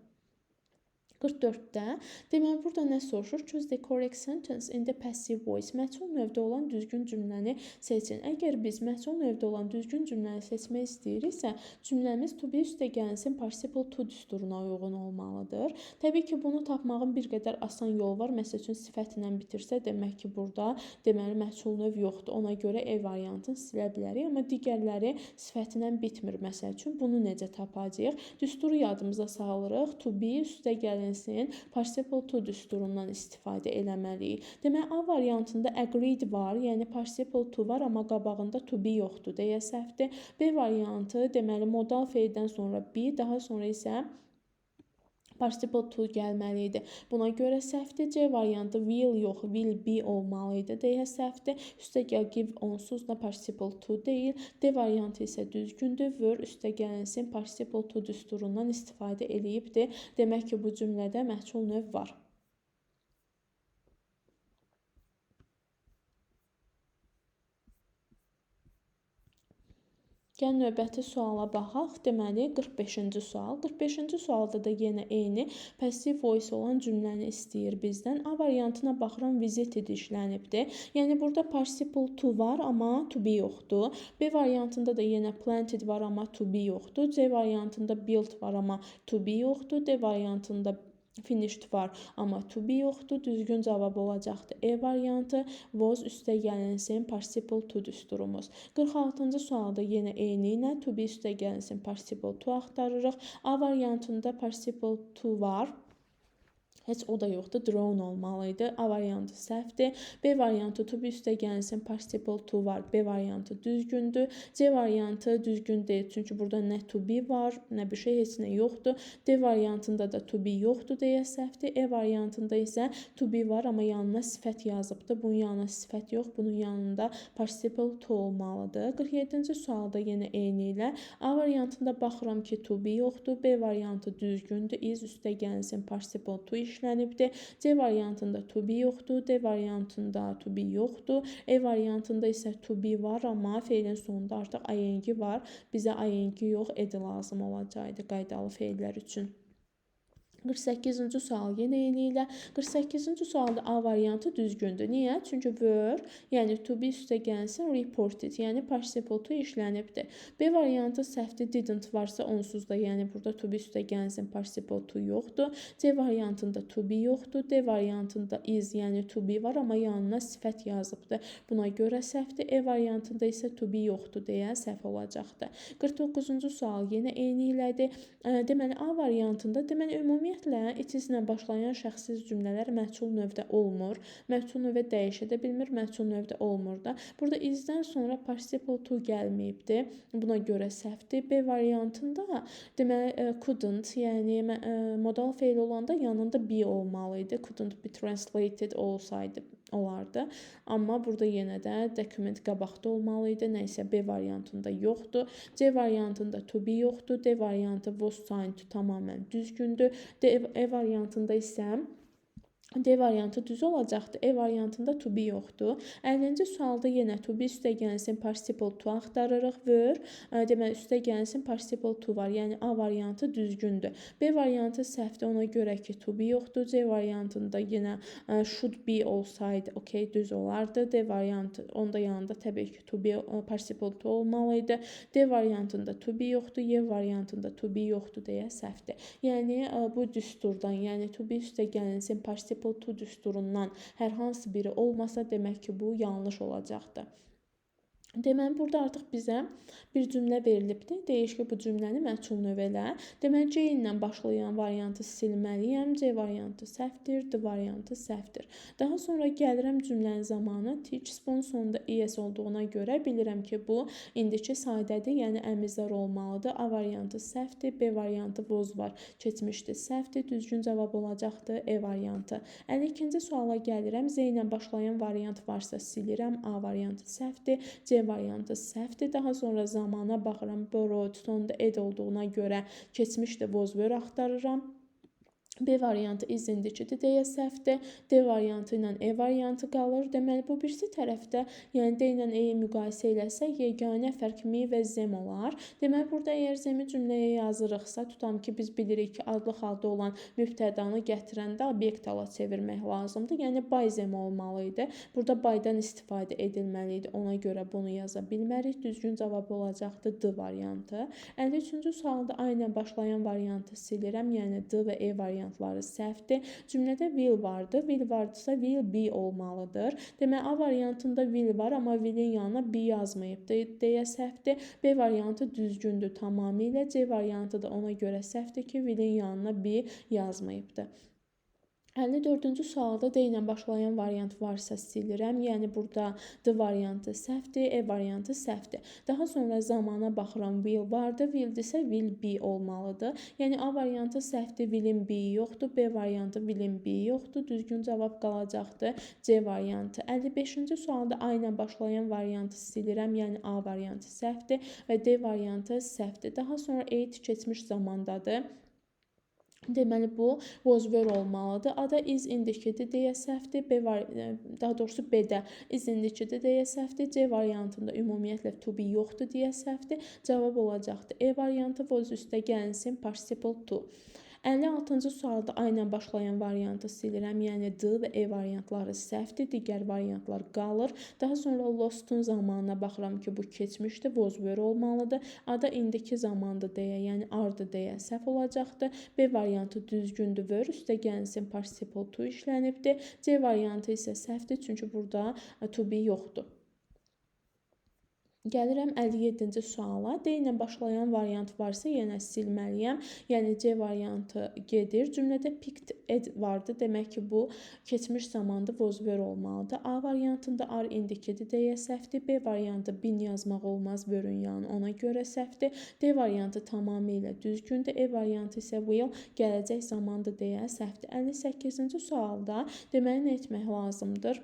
44-də, deməli, burada nə soruşur? Choose the correct sentence in the passive voice. Məchul növdə olan düzgün cümləni seçin. Əgər biz məchul növdə olan düzgün cümləni seçmək istəyiriksə, cümləmiz to be üstə gəlsin participle to düsturuna uyğun olmalıdır. Təbii ki, bunu tapmağın bir qədər asan yolu var. Məsəl üçün, sifət ilə bitirsə, demək ki, burada deməli məchul növ yoxdur. Ona görə E variantını silə bilərik. Amma digərləri sifət ilə bitmir. Məsəl üçün, bunu necə tapacağıq? Düsturu yadımıza salırıq. To be üstə gəlin participle to düsturundan istifadə eləməliyik. Deməli, A variantında agreed var, yəni participle to var, amma qabağında to be yoxdur deyə səhvdir. B variantı, deməli, modal feildən sonra be, daha sonra isə participle to gəlməli idi. Buna görə səhvdir. C variantı will yox, will be olmalı idi deyə səhvdir. Üstə gəl give onsuz da participle to deyil. D variantı isə düzgündür. Were üstə gəlinsin participle to düsturundan istifadə eləyibdir. Demək ki, bu cümlədə məchul növ var. Gəl növbəti suala baxaq. Deməli, 45-ci sual. 45-ci sualda da yenə eyni passive voice olan cümləni istəyir bizdən. A variantına baxıram, visited işlənibdir. Yəni, burada participle to var, amma to be yoxdur. B variantında da yenə planted var, amma to be yoxdur. C variantında built var, amma to be yoxdur. D variantında finished var, amma to be yoxdur. Düzgün cavab olacaqdır. E variantı was üstə gəlinsin participle to düsturumuz. 46-cı sualda yenə eyni ilə to be üstə gəlinsin participle to axtarırıq. A variantında participle to var. Heç o da yoxdur, drone olmalı idi. A variantı səhvdir. B variantı to be üstə gəlsin participle to var. B variantı düzgündür. C variantı düzgün deyil. Çünki burada nə to be var, nə bir şey, heç nə yoxdur. D variantında da to be yoxdur deyə səhvdir. E variantında isə to be var, amma yanına sifət yazıbdır. Bunun yanına sifət yox, bunun yanında participle to olmalıdır. 47-ci sualda yenə eyni ilə A variantında baxıram ki, to be yoxdur. B variantı düzgündür. Is üstə gəlsin participle to işlənibdir. C variantında to be yoxdur. D variantında to be yoxdur. E variantında isə to be var, amma feilin sonunda artıq ing var. Bizə ing yox, ed lazım olacaqdı qaydalı feillər üçün. 48-ci sual yenə eyni ilə. 48-ci sualda A variantı düzgündür. Niyə? Çünki were, yəni to be üstə gəlsin reported, yəni participle to işlənibdir. B variantı səhvdir, didn't varsa onsuz da, yəni burada to be üstə gəlsin participle to yoxdur. C variantında to be yoxdur. D variantında is, yəni to be var, amma yanına sifət yazıbdır. Buna görə səhvdir. E variantında isə to be yoxdur deyə səhv olacaqdır. 49-cu sual yenə eyni ilədir. Deməli, A variantında, deməli, ümumiyyətlə it is-lə başlayan şəxssiz cümlələr məchul növdə olmur. Məchul növə dəyişə də bilmir, məchul növdə olmur da. Burada is-dən sonra participle to gəlməyibdir. Buna görə səhvdir. B variantında, deməli, couldn't, yəni modal feil olanda yanında be olmalı idi. Couldn't be translated olsaydı olardı. Amma burada yenə də document qabaqda olmalı idi. Nəysə B variantında yoxdur. C variantında to be yoxdur. D variantı was signed to tamamən düzgündür. D E variantında isə D variantı düz olacaqdır. E variantında to be yoxdur. 50-ci sualda yenə to be üstəgəlsin participle to axtarırıq. Were, deməli üstəgəlsin participle to var. Yəni A variantı düzgündür. B variantı səhvdir. Ona görə ki to be yoxdur. C variantında yenə should be olsaydı, okey, düz olardı. D variantı onda yanında təbii ki to be participle to olmalı idi. D variantında to be yoxdur. Y variantında to be yoxdur deyə səhvdir. Yəni bu düsturdan, yəni to be üstəgəlsin participle to düsturundan hər hansı biri olmasa, demək ki, bu yanlış olacaqdır. Deməli, burada artıq bizə bir cümlə verilibdir. Deyir ki, bu cümləni məchul növ elə. Deməli, C ilə başlayan variantı silməliyəm. C variantı səhvdir, D variantı səhvdir. Daha sonra gəlirəm cümlənin zamanı. Teach spon sonunda es olduğuna görə bilirəm ki, bu indiki sadədir, yəni əmizlər olmalıdır. A variantı səhvdir, B variantı was var, keçmişdir, səhvdir. Düzgün cavab olacaqdır E variantı. 52-ci suala gəlirəm. Z ilə başlayan variant varsa silirəm. A variantı səhvdir, C variantı səhvdir. Daha sonra zamana baxıram. Borrowed sonunda ed olduğuna görə keçmişdə was were axtarıram. B variantı is indikidir deyə səhvdir. D variantı ilə E variantı qalır. Deməli, bu birisi tərəfdə, yəni D ilə E-yi müqayisə eləsək, yeganə fərq me və zem olar. Deməli, burada əgər zemi cümləyə yazırıqsa, tutam ki, biz bilirik ki, adlı halda olan mübtədanı gətirəndə obyekt hala çevirmək lazımdır. Yəni, by zem olmalı idi. Burada bydan istifadə edilməli idi. Ona görə bunu yaza bilmərik. Düzgün cavab olacaqdır D variantı. 53-cü sualda A ilə başlayan variantı silirəm. Yəni, D və E variantları səhvdir. Cümlədə will vardı. Will vardısa will be olmalıdır. Deməli, A variantında will var, amma willin yanına be yazmayıbdır deyə səhvdir. B variantı düzgündür tamamilə. C variantı da ona görə səhvdir ki, willin yanına be yazmayıbdır. 54-cü sualda D ilə başlayan variant varsa silirəm. Yəni, burada D variantı səhvdir, E variantı səhvdir. Daha sonra zamana baxıram, will vardı. Willdirsə will be olmalıdır. Yəni, A variantı səhvdir, willin be yoxdur. B variantı willin be yoxdur. Düzgün cavab qalacaqdır C variantı. 55-ci sualda A ilə başlayan variantı silirəm. Yəni, A variantı səhvdir və D variantı səhvdir. Daha sonra ate keçmiş zamandadır. Deməli, bu was were olmalıdır. A-da is indikidir deyə səhvdir. B daha doğrusu B-də is indikidir deyə səhvdir. C variantında ümumiyyətlə to be yoxdur deyə səhvdir. Cavab olacaqdır E variantı was üstəgəlsin participle to. 56-cı sualda A ilə başlayan variantı silirəm. Yəni, D və E variantları səhvdir. Digər variantlar qalır. Daha sonra lostun zamanına baxıram ki, bu keçmişdir. Was were olmalıdır. A-da indiki zamandır deyə, yəni ardı deyə səhv olacaqdır. B variantı düzgündür. Were üstəgəlsin participle to işlənibdir. C variantı isə səhvdir, çünki burada to be yoxdur. Gəlirəm 57-ci suala. D ilə başlayan variant varsa yenə silməliyəm. Yəni, C variantı gedir. Cümlədə picked ed vardı. Demək ki, bu keçmiş zamanda was were olmalıdır. A variantında are indikidir deyə səhvdir. B variantı been yazmaq olmaz were-ün yanı. Ona görə səhvdir. D variantı tamamilə düzgündür. E variantı isə will gələcək zamandır deyə səhvdir. 58-ci sualda deməli nə etmək lazımdır?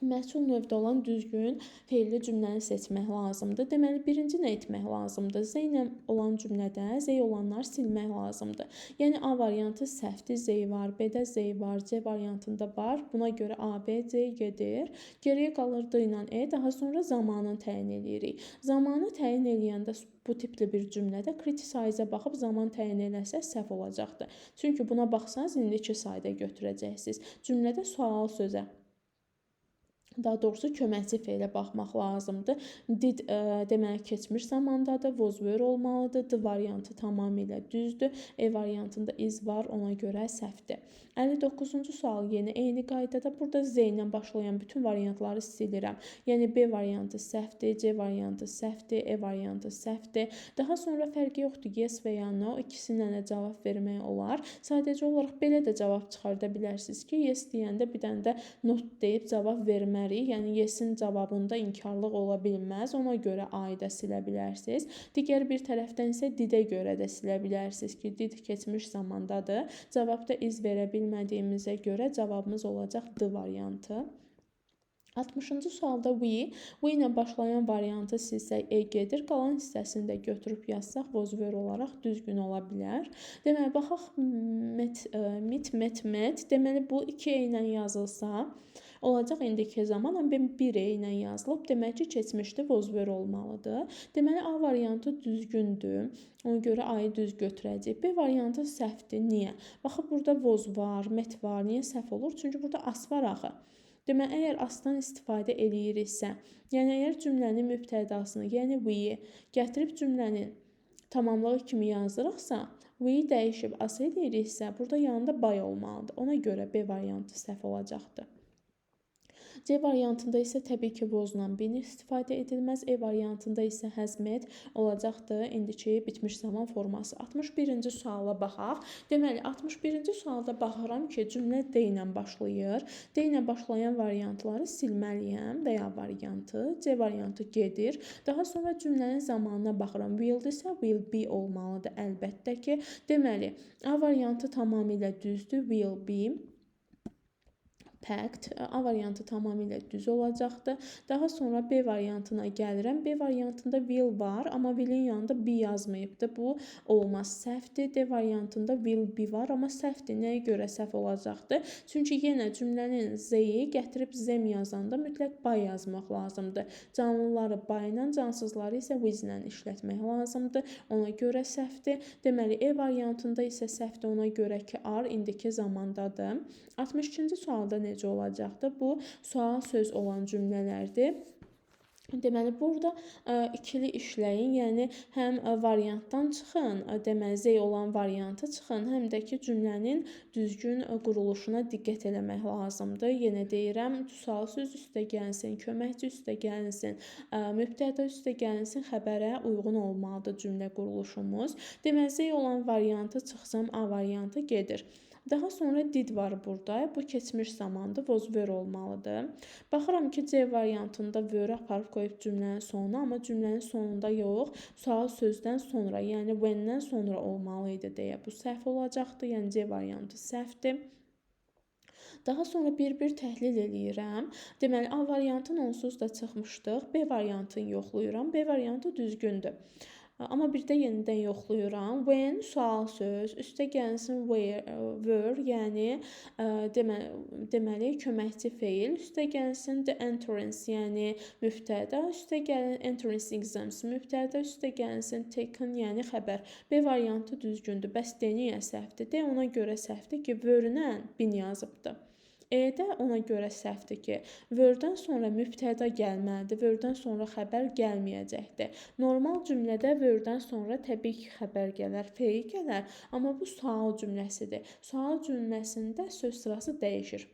Məchul növdə olan düzgün feilli cümləni seçmək lazımdır. Deməli, birinci nə etmək lazımdır? Z ilə olan cümlədə Z olanlar silmək lazımdır. Yəni, A variantı səhvdir, Z var, B-də Z var, C variantında var. Buna görə A, B, C gedir. Geriyə qalır D ilə E, daha sonra zamanını təyin edirik. Zamanı təyin eləyəndə bu tipli bir cümlədə criticize-ə baxıb zaman təyin eləsəz səhv olacaqdır. Çünki buna baxsanız indiki sayda götürəcəksiniz. Cümlədə sual sözə, daha doğrusu köməkçi feilə baxmaq lazımdır. Did deməli keçmiş zamandadır, was were olmalıdır. D variantı tamamilə düzdür. E variantında is var, ona görə səhvdir. 59-cu sual yenə eyni qaydada. Burada Z ilə başlayan bütün variantları silirəm. Yəni, B variantı səhvdir, C variantı səhvdir, E variantı səhvdir. Daha sonra fərqi yoxdur, yes və ya no. İkisindən də cavab vermək olar. Sadəcə olaraq belə də cavab çıxarda bilərsiniz ki, yes deyəndə bir dənə də not deyib cavab vermərik. Yəni, yesin cavabında inkarlıq ola bilməz. Ona görə A-yı da silə bilərsiniz. Digər bir tərəfdən isə did-ə görə də silə bilərsiniz ki, did keçmiş zamandadır. Cavabda iz verə bilmədiyimizə görə cavabımız olacaq D variantı. 60-cı sualda we ilə başlayan variantı silsək E gedir. Qalan hissəsini də götürüb yazsaq vozver olaraq düzgün ola bilər. Deməli, baxaq met. Deməli, bu 2 E ilə yazılsa, olacaq indiki zaman, amma 1 E ilə yazılıb. Demək ki, keçmişdə vozver olmalıdır. Deməli, A variantı düzgündür. Ona görə A-yı düz götürəcəyik. B variantı səhvdir. Niyə? Baxın, burada voz var, met var. Niyə səhv olur? Çünki burada as var axı. Deməli, əgər asdan istifadə eləyiriksə, yəni əgər cümlənin mübtədasını, yəni we-yi gətirib cümlənin tamamlığı kimi yazırıqsa, we-yi dəyişib as eləyiriksə, burada yanında by olmalıdır. Ona görə B variantı səhv olacaqdır. C variantında isə təbii ki, vozla bin istifadə edilməz. E variantında isə həzmet olacaqdır. İndiki bitmiş zaman forması. 61-ci suala baxaq. Deməli, 61-ci sualda baxıram ki, cümlə D ilə başlayır. D ilə başlayan variantları silməliyəm və ya variantı. C variantı gedir. Daha sonra cümlənin zamanına baxıram. Will-dirsə, will be olmalıdır əlbəttə ki. Deməli, A variantı tamamilə düzdür. Will be packed. A variantı tamamilə düz olacaqdır. Daha sonra B variantına gəlirəm. B variantında will var, amma willin yanında be yazmayıbdır. Bu olmaz, səhvdir. D variantında will be var, amma səhvdir. Nəyə görə səhv olacaqdır? Çünki yenə cümlənin Z-yi gətirib zem yazanda mütləq by yazmaq lazımdır. Canlıları by ilə, cansızları isə with ilə işlətmək lazımdır. Ona görə səhvdir. Deməli, E variantında isə səhvdir. Ona görə ki, are indiki zamandadır. 62-ci sualda necə olacaqdır? Bu, sual söz olan cümlələrdir. Deməli, burada ikili işləyin, yəni həm variantdan çıxın, deməli, Z olan variantı çıxın, həm də ki, cümlənin düzgün quruluşuna diqqət eləmək lazımdır. Yenə deyirəm, sual söz üstə gəlsin, köməkçi üstə gəlsin, mübtəda üstə gəlsin, xəbərə uyğun olmalıdır cümlə quruluşumuz. Deməli, Z olan variantı çıxsam, A variantı gedir. Daha sonra did var burada. Bu keçmiş zamandır, was were olmalıdır. Baxıram ki, C variantında were aparıb qoyub cümlənin sonuna, amma cümlənin sonunda yox, sual sözdən sonra, yəni when-dən sonra olmalı idi deyə bu səhv olacaqdır. Yəni C variantı səhvdir. Daha sonra bir-bir təhlil eləyirəm. Deməli, A variantın onsuz da çıxmışdıq. B variantını yoxlayıram. B variantı düzgündür. Amma bir də yenidən yoxlayıram. When sual söz, üstə gəlsin were, yəni deməli köməkçi feil, üstə gəlsin the entrance, yəni mübtəda, üstə gəlin entrance exams, mübtəda, üstə gəlsin taken, yəni xəbər. B variantı düzgündür. Bəs D niyə səhvdir? D ona görə səhvdir ki, were-nə bin yazıbdır. E-də ona görə səhvdir ki, were-dən sonra mübtəda gəlməlidir, were-dən sonra xəbər gəlməyəcəkdir. Normal cümlədə were-dən sonra təbii ki, xəbər gələr, feil gələr, amma bu sual cümləsidir. Sual cümləsində söz sırası dəyişir.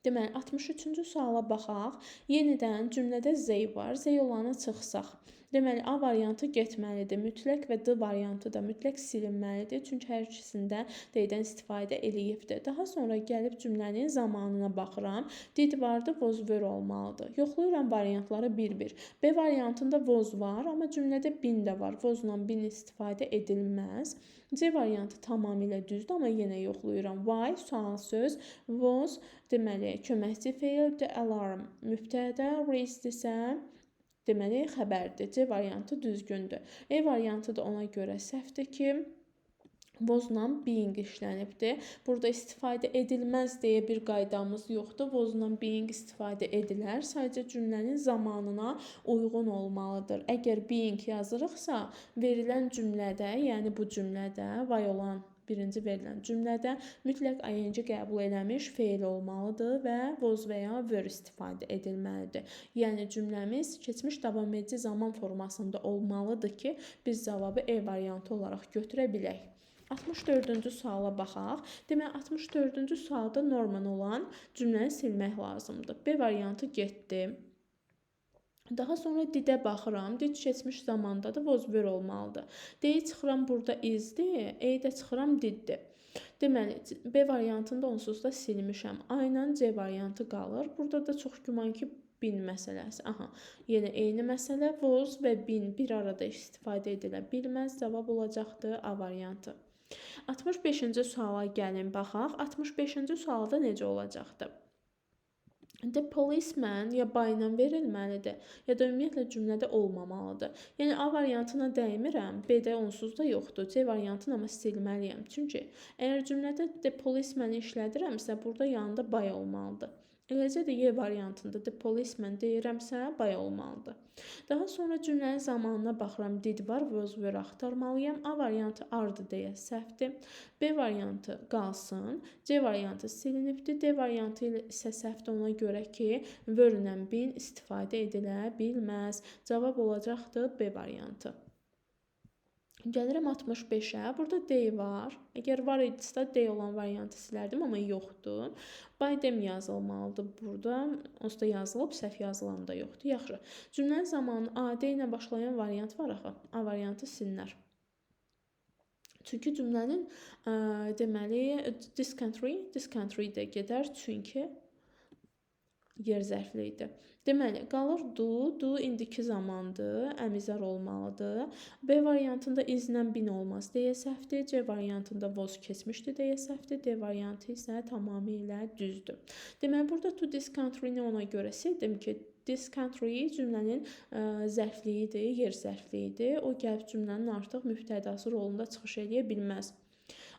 Deməli, 63-cü suala baxaq. Yenidən cümlədə Z var. Z olanı çıxsaq. Deməli, A variantı getməlidir. Mütləq və D variantı da mütləq silinməlidir. Çünki hər ikisində D-dən istifadə eləyibdir. Daha sonra gəlib cümlənin zamanına baxıram. Did vardı, was were olmalıdır. Yoxlayıram variantları bir-bir. B variantında was var, amma cümlədə bin də var. Was-la bin istifadə edilməz. C variantı tamamilə düzdür, amma yenə yoxlayıram. Why, sual söz, was, deməli, köməkçi feil, the alarm, mübtəda, raised isə deməli, xəbərdir. C variantı düzgündür. E variantı da ona görə səhvdir ki, was-la being işlənibdir. Burada istifadə edilməz deyə bir qaydamız yoxdur. Was-la being istifadə edilər. Sadəcə cümlənin zamanına uyğun olmalıdır. Əgər being yazırıqsa, verilən cümlədə, yəni bu cümlədə, var olan birinci verilən cümlədə mütləq ing qəbul eləmiş feil olmalıdır və was və ya were istifadə edilməlidir. Yəni cümləmiz keçmiş davam edici zaman formasında olmalıdır ki, biz cavabı E variantı olaraq götürə bilək. 64-cü suala baxaq. Deməli, 64-cü sualda normal olan cümləni silmək lazımdır. B variantı getdi. Daha sonra didə baxıram. Did keçmiş zamanda da was were olmalıdır. D-yi çıxıram, burada is-dir. E-də çıxıram, did-dir. Deməli, B variantında onsuz da silmişəm. A ilə C variantı qalır. Burada da çox güman ki, bin məsələsi. Aha, yenə eyni məsələ. Was və bin bir arada istifadə edilə bilməz. Cavab olacaqdır A variantı. 65-ci suala gəlin baxaq. 65-ci sualda necə olacaqdı? The policeman ya by ilə verilməlidir, ya da ümumiyyətlə cümlədə olmamalıdır. Yəni A variantına dəymirəm, B-də onsuz da yoxdur. C variantını amma silməliyəm. Çünki əgər cümlədə the policeman işlədirəmsə, burada yanında by olmalıdır. Eləcə də Y variantında the policeman deyirəmsə, by olmalıdır. Daha sonra cümlənin zamanına baxıram, did var, was were axtarmalıyam. A variantı ardı deyə səhvdir. B variantı qalsın. C variantı silinibdir. D variantı isə səhvdir ona görə ki, were-lə been istifadə edilə bilməz. Cavab olacaqdır B variantı. Gəlirəm 65-ə. Burada D var. Əgər var idisə D olan variantı silərdim, amma yoxdur. By dem yazılmalıdır burada. Onsuz da yazılıb, səhv yazılan da yoxdur. Yaxşı. Cümlənin zamanı AD ilə başlayan variant var axı. A variantı silinər. Çünki cümlənin deməli this country də gedər, çünki yer zərfli idi. Deməli, qalır do indiki zamandır, əmizar olmalıdır. B variantında izlə bin olmaz deyə səhvdir. C variantında was keçmişdi deyə səhvdir. D variantı isə tamamilə düzdür. Deməli, burada to this country-ni ona görə sildim ki, this country cümlənin zərfliyidir, yer zərfliyidir. O gəlib cümlənin artıq mübtədası rolunda çıxış edə bilməz.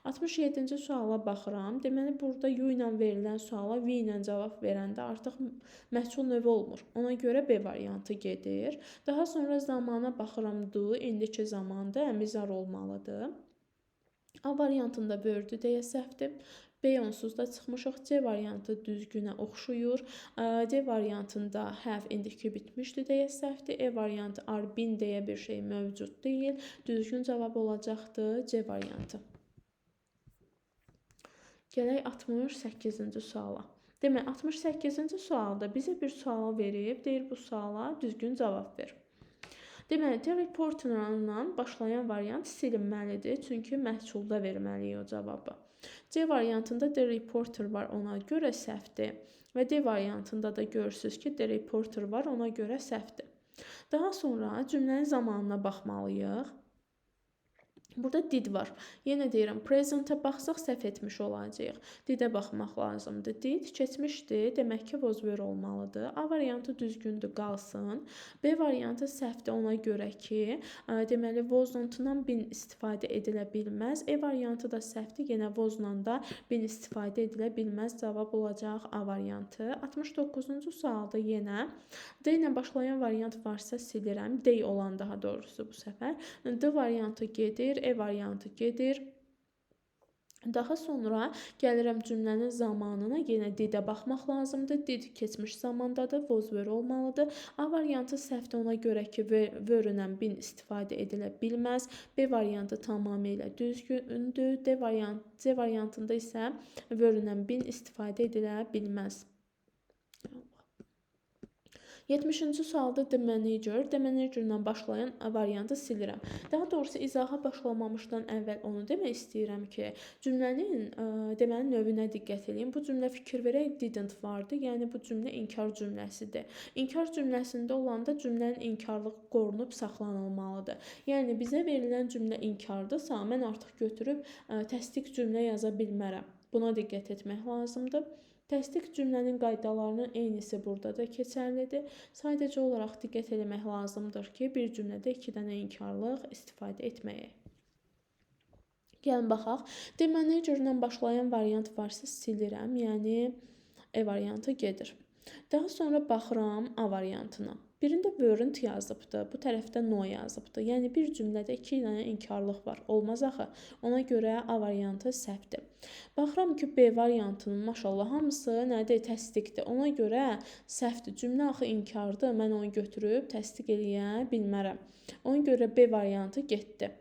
67-ci suala baxıram. Deməli, burada you ilə verilən suala V ilə cavab verəndə artıq məhsul növü olmur. Ona görə B variantı gedir. Daha sonra zamana baxıram, do, indiki zamanda əmizar olmalıdır. A variantında böldü deyə səhvdir. B onsuz da çıxmışıq. C variantı düzgünə oxşuyur. D variantında have indiki bitmişdi deyə səhvdir. E variantı are been deyə bir şey mövcud deyil. Düzgün cavab olacaqdır C variantı. Gələk 68-ci suala. Demək, 68-ci sualda bizə bir sual verib, deyir bu suala düzgün cavab ver. Deməli, the reporterla başlayan variant silinməlidir, çünki məhsulda verməliyik o cavabı. C variantında the reporter var, ona görə səhvdir. Və D variantında da görürsünüz ki, the reporter var, ona görə səhvdir. Daha sonra cümlənin zamanına baxmalıyıq. Burada did var. Yenə deyirəm, present-ə baxsaq səhv etmiş olacağıq. Did-ə baxmaq lazımdır. Did keçmişdir, demək ki, was were olmalıdır. A variantı düzgündür, qalsın. B variantı səhvdir ona görə ki, deməli, wasn't-la been istifadə edilə bilməz. E variantı da səhvdir, yenə was-la da been istifadə edilə bilməz. Cavab olacaq A variantı. 69-cu sualda yenə D ilə başlayan variant varsa silirəm. D olan daha doğrusu bu səfər. D variantı gedir. E variantı gedir. Daha sonra gəlirəm cümlənin zamanına, yenə did-ə baxmaq lazımdır. Did keçmiş zamandadır, was were olmalıdır. A variantı səhvdir ona görə ki, were-lə been istifadə edilə bilməz. B variantı tamamilə düzgündür. C variantında isə were-lə been istifadə edilə bilməz. 70-ci sualda the manager-lə başlayan variantı silirəm. Daha doğrusu izaha başlamamışdan əvvəl onu demək istəyirəm ki, cümlənin deməli növünə diqqət edin. Bu cümlə fikir verək didn't vardı, yəni bu cümlə inkar cümləsidir. İnkar cümləsində olanda cümlənin inkarlığı qorunub saxlanılmalıdır. Yəni bizə verilən cümlə inkardırsa, mən artıq götürüb təsdiq cümlə yaza bilmərəm. Buna diqqət etmək lazımdır. Təsdiq cümlənin qaydalarının eynisi burada da keçərlidir. Sadəcə olaraq diqqət etmək lazımdır ki, bir cümlədə 2 dənə inkarlıq istifadə etməyək. Gəlin baxaq. The manager-lə başlayan variant varsa silirəm, yəni E variantı gedir. Daha sonra baxıram A variantına. Birində weren't yazıbdır, bu tərəfdə no yazıbdır. Yəni bir cümlədə 2 dənə inkarlıq var. Olmaz axı. Ona görə A variantı səhvdir. Baxıram ki, B variantının maşallah hamısı nədir? Təsdiqdir. Ona görə səhvdir. Cümlə axı inkardır. Mən onu götürüb təsdiq eləyə bilmərəm. Ona görə B variantı getdi.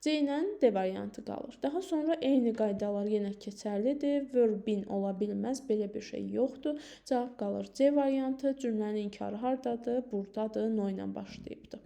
C ilə D variantı qalır. Daha sonra eyni qaydalar yenə keçərlidir. Were been ola bilməz. Belə bir şey yoxdur. Cavab qalır C variantı. Cümlənin inkarı hardadır? Buradadır. No ilə başlayıbdır.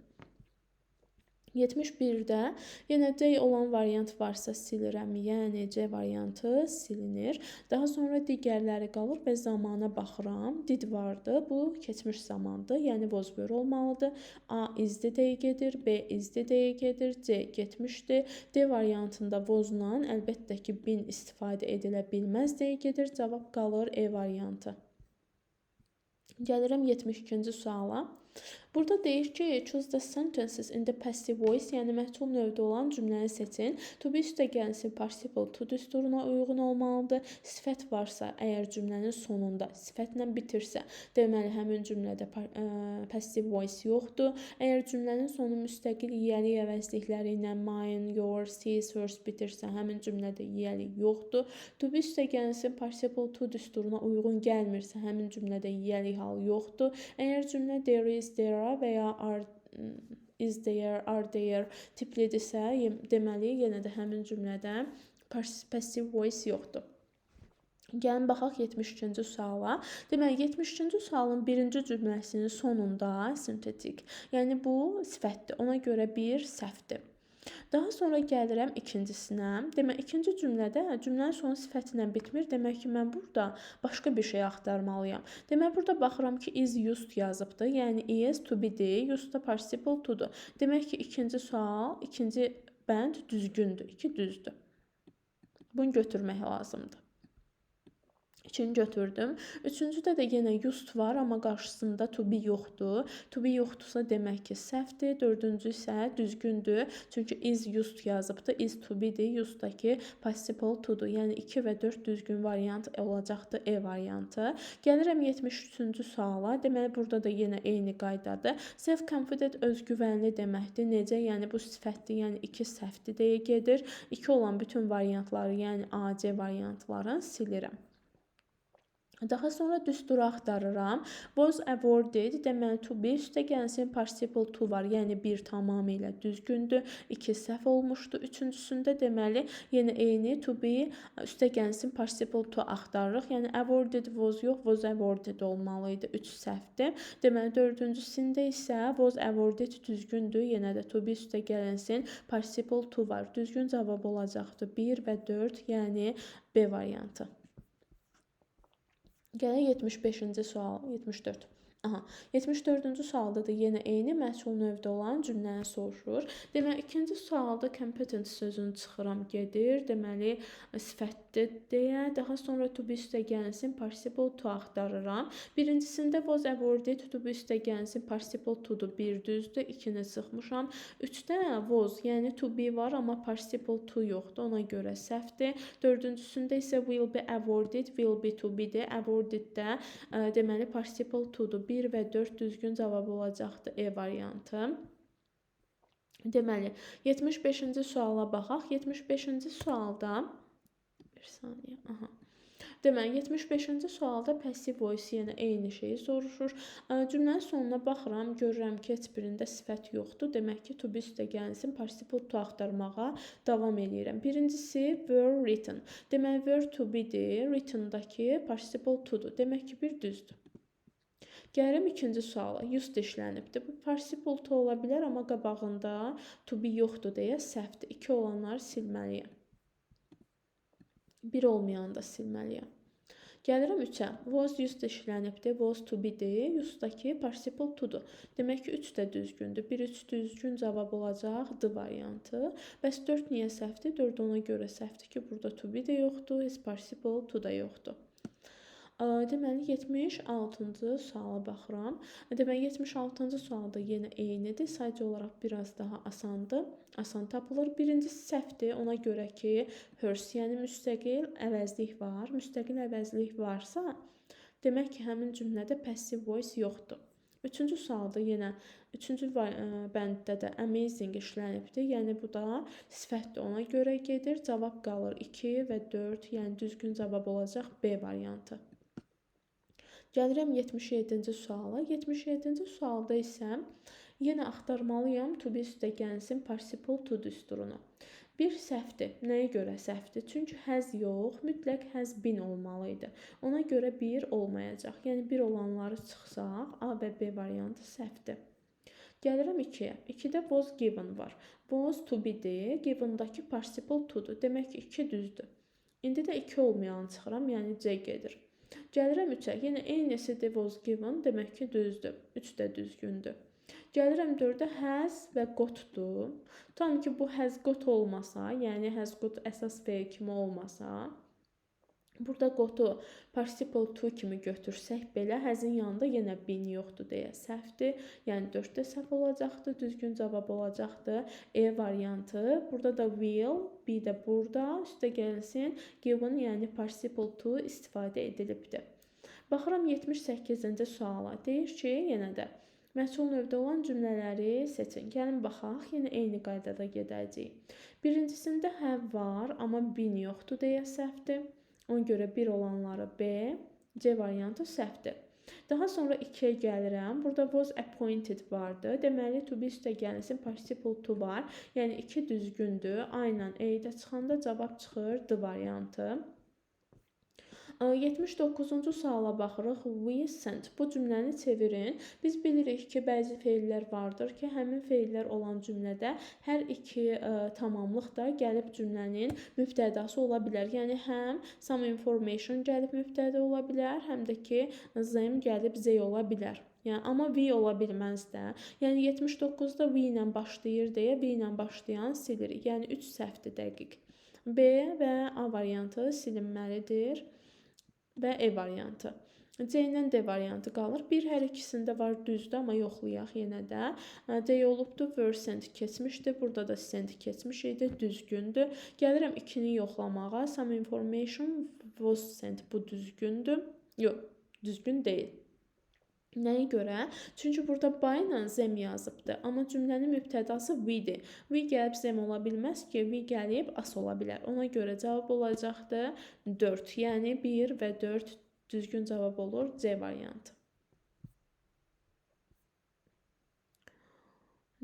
71-də yenə D olan variant varsa silirəm, yəni C variantı silinir. Daha sonra digərləri qalır və zamana baxıram. Did vardı, bu keçmiş zamandır, yəni was were olmalıdır. A is the day gedir, B is the day gedir, C getmişdi. D variantında was-la əlbəttə ki been istifadə edilə bilməz deyə gedir. Cavab qalır E variantı. Gəlirəm 72-ci suala. Burada deyir ki, choose the sentences in the passive voice, yəni məhdud növdə olan cümləni seçin. To be üstəgəlsin participle to düsturuna uyğun olmalıdır. Sifət varsa, əgər cümlənin sonunda sifətlə bitirsə, deməli həmin cümlədə passive voice yoxdur. Əgər cümlənin sonu müstəqil yiyəli əvəzlikləri ilə mine, yours, his, hers bitirsə, həmin cümlədə yiyəli yoxdur. To be üstəgəlsin participle to düsturuna uyğun gəlmirsə, həmin cümlədə yiyəli hal yoxdur. Əgər cümlə there is, there are və ya are, is there, are there tiplidirsə, deməli yenə də həmin cümlədə passive voice yoxdur. Gəlin baxaq 72-ci suala. Deməli 72-ci sualın birinci cümləsinin sonunda sintetik, yəni bu sifətdir. Ona görə bir səhvdir. Daha sonra gəlirəm ikincisinə. Demək, ikinci cümlədə cümlənin sonu sifəti ilə bitmir. Demək ki, mən burada başqa bir şey axtarmalıyam. Demək, burada baxıram ki, is used yazıbdır. Yəni is to be-dir, used da participle to-dur. Demək ki, ikinci sual, ikinci bənd düzgündür. 2 düzdür. Bunu götürmək lazımdır. 2-ni götürdüm. Üçüncüdə də yenə used var, amma qarşısında to be yoxdur. To be yoxdursa demək ki, səhvdir. Dördüncü isə düzgündür. Çünki is used yazıbdır. Is to be-dir. Used-dakı participle to-dur. Yəni 2 və 4 düzgün variant olacaqdır E variantı. Gəlirəm 73-cü suala. Deməli, burada da yenə eyni qaydadır. Self-confident özgüvənli deməkdir. Necə? Yəni bu sifətdir, yəni 2 səhvdir deyə gedir. 2 olan bütün variantları, yəni A, C variantlarını silirəm. Daha sonra düsturu axtarıram. Was awarded, deməli to be üstəgəlsin participle to var. Yəni 1 tamamilə düzgündür. 2 səhv olmuşdu. Üçüncüsündə deməli yenə eyni to be üstəgəlsin participle to axtarırıq. Yəni awarded was yox, was awarded olmalıydı. 3 səhvdir. Deməli dördüncüsündə isə was awarded düzgündür. Yenə də to be üstəgəlsin participle to var. Düzgün cavab olacaqdı 1 və 4, yəni B variantı. Gələk 75-ci sual, 74. 74-cü sualda da yenə eyni məhsul növdə olan cümləni soruşur. Deməli, ikinci sualda competent sözünü çıxıram, gedir. Deməli, sifətdir deyə. Daha sonra to be üstəgəlsin participle to axtarıram. Birincisində was awarded to be üstəgəlsin participle to-dur. 1 düzdür, 2-ni çıxmışam. 3-də was, yəni to be var, amma participle to yoxdur. Ona görə səhvdir. Dördüncüsündə isə will be awarded, will be to be-dir. Awarded-də deməli participle to-dur. 1 və 4 düzgün cavab olacaqdır E variantı. Deməli, 75-ci suala baxaq. 75-ci sualda bir saniyə. Deməli, 75-ci sualda passive voice yenə eyni şeyi soruşur. Cümlənin sonuna baxıram, görürəm ki, heç birində sifət yoxdur. Demək ki, to be üstəgəlsin participle to axtarmağa davam edirəm. Birincisi were written. Deməli, were to be-dir. Written-dakı participle to-dur. Demək ki, bir düzdür. Gəlirəm ikinci suala. Used işlənibdir. Bu participle to ola bilər, amma qabağında to be yoxdur deyə səhvdir. 2 olanları silməliyəm. 1 olmayanı da silməliyəm. Gəlirəm 3-ə. Was used işlənibdir. Was to be-dir. Used-dakı participle to-dur. Demək ki, 3 də düzgündür. 1-3 düzgün cavab olacaq D variantı. Bəs 4 niyə səhvdir? 4 ona görə səhvdir ki, burada to be də yoxdur, heç participle to da yoxdur. Deməli, 76-cı suala baxıram. Deməli, 76-cı sualda yenə eynidir. Sadəcə olaraq biraz daha asandır. Asan tapılır. Birincisi səhvdir. Ona görə ki, hers, yəni müstəqil əvəzlik var. Müstəqil əvəzlik varsa, demək ki, həmin cümlədə passive voice yoxdur. Üçüncü sualda yenə, üçüncü bənddə də amazing işlənibdir. Yəni, bu da sifətdir. Ona görə gedir. Cavab qalır 2 və 4, yəni düzgün cavab olacaq B variantı. Gəlirəm 77-ci suala. 77-ci sualda isə yenə axtarmalıyam to be üstəgəlsin participle to düsturunu. Bir səhvdir. Nəyə görə səhvdir? Çünki has yox, mütləq has been olmalıydı. Ona görə 1 olmayacaq. Yəni 1 olanları çıxsaq, A və B variantı səhvdir. Gəlirəm 2-yə. 2-də was given var. Was to be-dir. Given-dakı participle to-dur. Demək ki, 2 düzdür. İndi də 2 olmayanı çıxıram, yəni C gedir. Gəlirəm 3-ə. Yenə eynisində was given, demək ki, düzdür. 3 də düzgündür. Gəlirəm 4-ə, has və got-dur. Tam ki, bu has got olmasa, yəni has got əsas fe'l kimi olmasa, burada got-u participle to kimi götürsək belə, has-in yanında yenə been yoxdur deyə səhvdir. Yəni 4-də səhv olacaqdır, düzgün cavab olacaqdır. E variantı. Burada da will, B də burada, üstə gəlsin, given, yəni participle to istifadə edilibdir. Baxıram 78-ci suala. Deyir ki, yenə də məchul növdə olan cümlələri seçin. Gəlin baxaq, yenə eyni qaydada gedəcəyik. Birincisində have var, amma been yoxdur deyə səhvdir. Ona görə 1 olanları B, C variantı səhvdir. Daha sonra 2-yə gəlirəm. Burada was appointed vardı. Deməli, to be üstə gəlsin, participle to var. Yəni 2 düzgündür. Aynen E-də çıxanda cavab çıxır D variantı. 79-cu suala baxırıq. We sent. Bu cümləni çevirin. Biz bilirik ki, bəzi feillər vardır ki, həmin feillər olan cümlədə hər iki tamamlıq da gəlib cümlənin mübtədası ola bilər. Yəni, həm some information gəlib mübtədə ola bilər, həm də ki, them gəlib Z ola bilər. Yəni, amma we ola bilməz də. Yəni, 79-da we ilə başlayır deyə we ilə başlayan silirik. Yəni, 3 səhvdir dəqiq. B və A variantı silinməlidir. Və E variantı. C ilə D variantı qalır. Bir hər ikisində var düzdür, amma yoxlayaq yenə də. D olubdur, were sent keçmişdi. Burada da sent keçmiş idi, düzgündür. Gəlirəm 2-ni yoxlamağa. Some information was sent. Bu düzgündür. Yox, düzgün deyil. Nəyə görə? Çünki burada by ilə zem yazıbdır. Amma cümlənin mübtədası we-dir. We gəlib zem ola bilməz ki, we gəlib as ola bilər. Ona görə cavab olacaqdır 4. Yəni 1 və 4 düzgün cavab olur C variantı.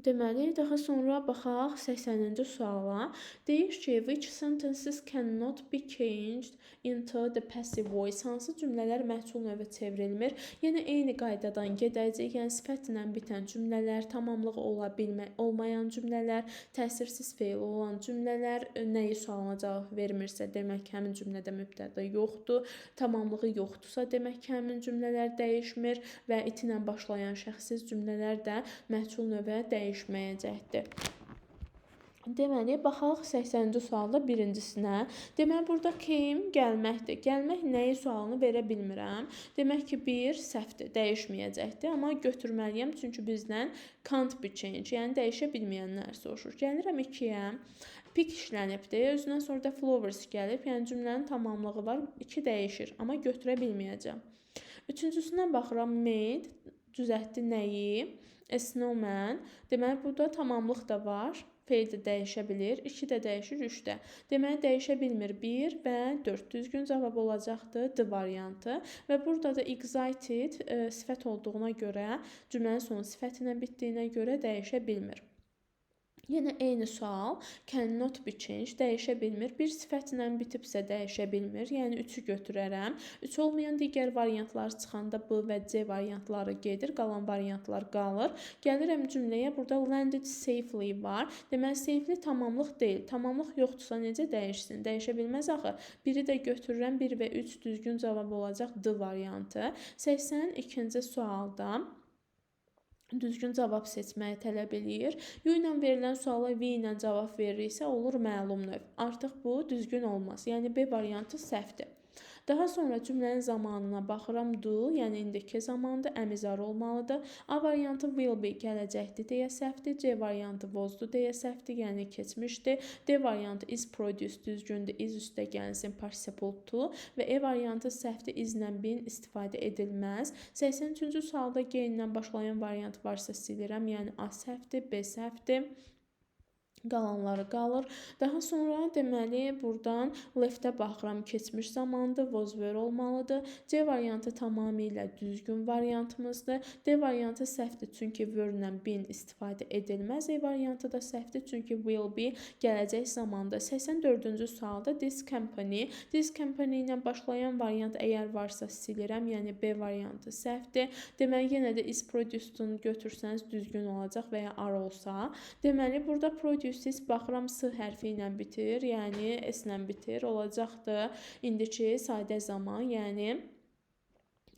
Deməli, daha sonra baxaq 80-ci suala. Deyir ki, which sentences cannot be changed into the passive voice? Hansı cümlələr məhsul növə çevrilmir? Yəni, eyni qaydadan gedəcək. Yəni, sifətlə bitən cümlələr, tamamlığı olmayan cümlələr, təsirsiz feil olan cümlələr, nəyi sualına cavab vermirsə, demək ki, həmin cümlədə mübtəda yoxdur. Tamamlığı yoxdursa, demək ki, həmin cümlələr dəyişmir və it ilə başlayan şəxssiz cümlələr də məhsul növə dəyişməyəcəkdir. Deməli, baxaq 80-ci sualda birincisinə. Deməli, burada came gəlməkdir. Gəlmək nəyi sualını verə bilmirəm. Demək ki, 1 səhvdir, dəyişməyəcəkdir. Amma götürməliyəm, çünki bizdən can't be changed, yəni dəyişə bilməyənlər soruşur. Gəlirəm 2-yə. Pick işlənibdir. Özündən sonra da flowers gəlib. Yəni, cümlənin tamamlığı var. 2 dəyişir, amma götürə bilməyəcəm. Üçüncüsündən baxıram, made, düzəltdi nəyi? A snowman. Deməli, burada tamamlıq da var. Feil də dəyişə bilir. 2 də dəyişir, 3 də. Deməli, dəyişə bilmir 1 və 4. Düzgün cavab olacaqdır D variantı. Və burada da excited sifət olduğuna görə, cümlənin sonu sifət ilə bitdiyinə görə dəyişə bilmir. Yenə eyni sual, cannot be changed, dəyişə bilmir. Bir sifətlə bitibsə dəyişə bilmir, yəni 3-ü götürərəm. 3 olmayan digər variantlar çıxanda B və C variantları gedir, qalan variantlar qalır. Gəlirəm cümləyə, burada landed safely var. Deməli, safely tamamlıq deyil. Tamamlıq yoxdursa necə dəyişsin? Dəyişə bilməz axı. Biri də götürürəm, 1 və 3 düzgün cavab olacaq D variantı. 82-ci sualda düzgün cavab seçməyi tələb eləyir. U ilə verilən suala V ilə cavab veririksə, olur məlum növ. Artıq bu düzgün olmaz. Yəni B variantı səhvdir. Daha sonra cümlənin zamanına baxıram do, yəni indiki zamandır, əmizar olmalıdır. A variantı will be gələcəkdir deyə səhvdir. C variantı was'dur deyə səhvdir, yəni keçmişdir. D variantı is produced düzgündür, is üstə gəlsin participle to və E variantı səhvdir, is-lə been istifadə edilməz. 83-cü sualda G ilə başlayan variant varsa silirəm, yəni A səhvdir, B səhvdir. qalanları qalır. Daha sonra deməli burdan left-ə baxıram, keçmiş zamandır, was were olmalıdır. C variantı tamamilə düzgün variantımızdır. D variantı səhvdir, çünki were-lə been istifadə edilməz. E variantı da səhvdir, çünki will be gələcək zamanda. 84-cü sualda this company ilə başlayan variant əgər varsa silirəm, yəni B variantı səhvdir. Deməli yenə də is produced-unu götürsəniz düzgün olacaq və ya are olsa. Deməli burada produces baxıram S hərfi ilə bitir, yəni S ilə bitir olacaqdır. İndiki sadə zaman, yəni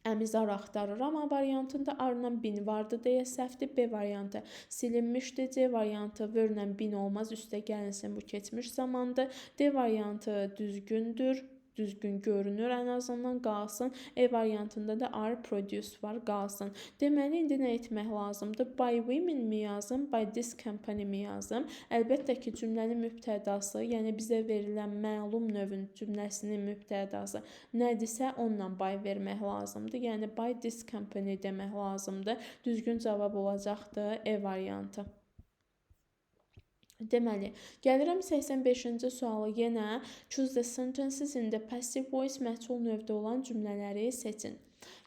əmizar axtarıram. A variantında arla bin vardı deyə səhvdir. B variantı silinmişdi. C variantı were-lə bin olmaz, üstə gəlinsin, bu keçmiş zamandır. D variantı düzgündür. Düzgün görünür, ən azından qalsın. E variantında da are produce var, qalsın. Deməli, indi nə etmək lazımdır? By women mi yazım, by this company mi yazım? Əlbəttə ki, cümlənin mübtədası, yəni bizə verilən məlum növün cümləsinin mübtədası nədirsə, onunla by vermək lazımdır. Yəni, by this company demək lazımdır. Düzgün cavab olacaqdır E variantı. Deməli, gəlirəm 85-ci sualı. Yenə choose the sentences in the passive voice, məchul növdə olan cümlələri seçin.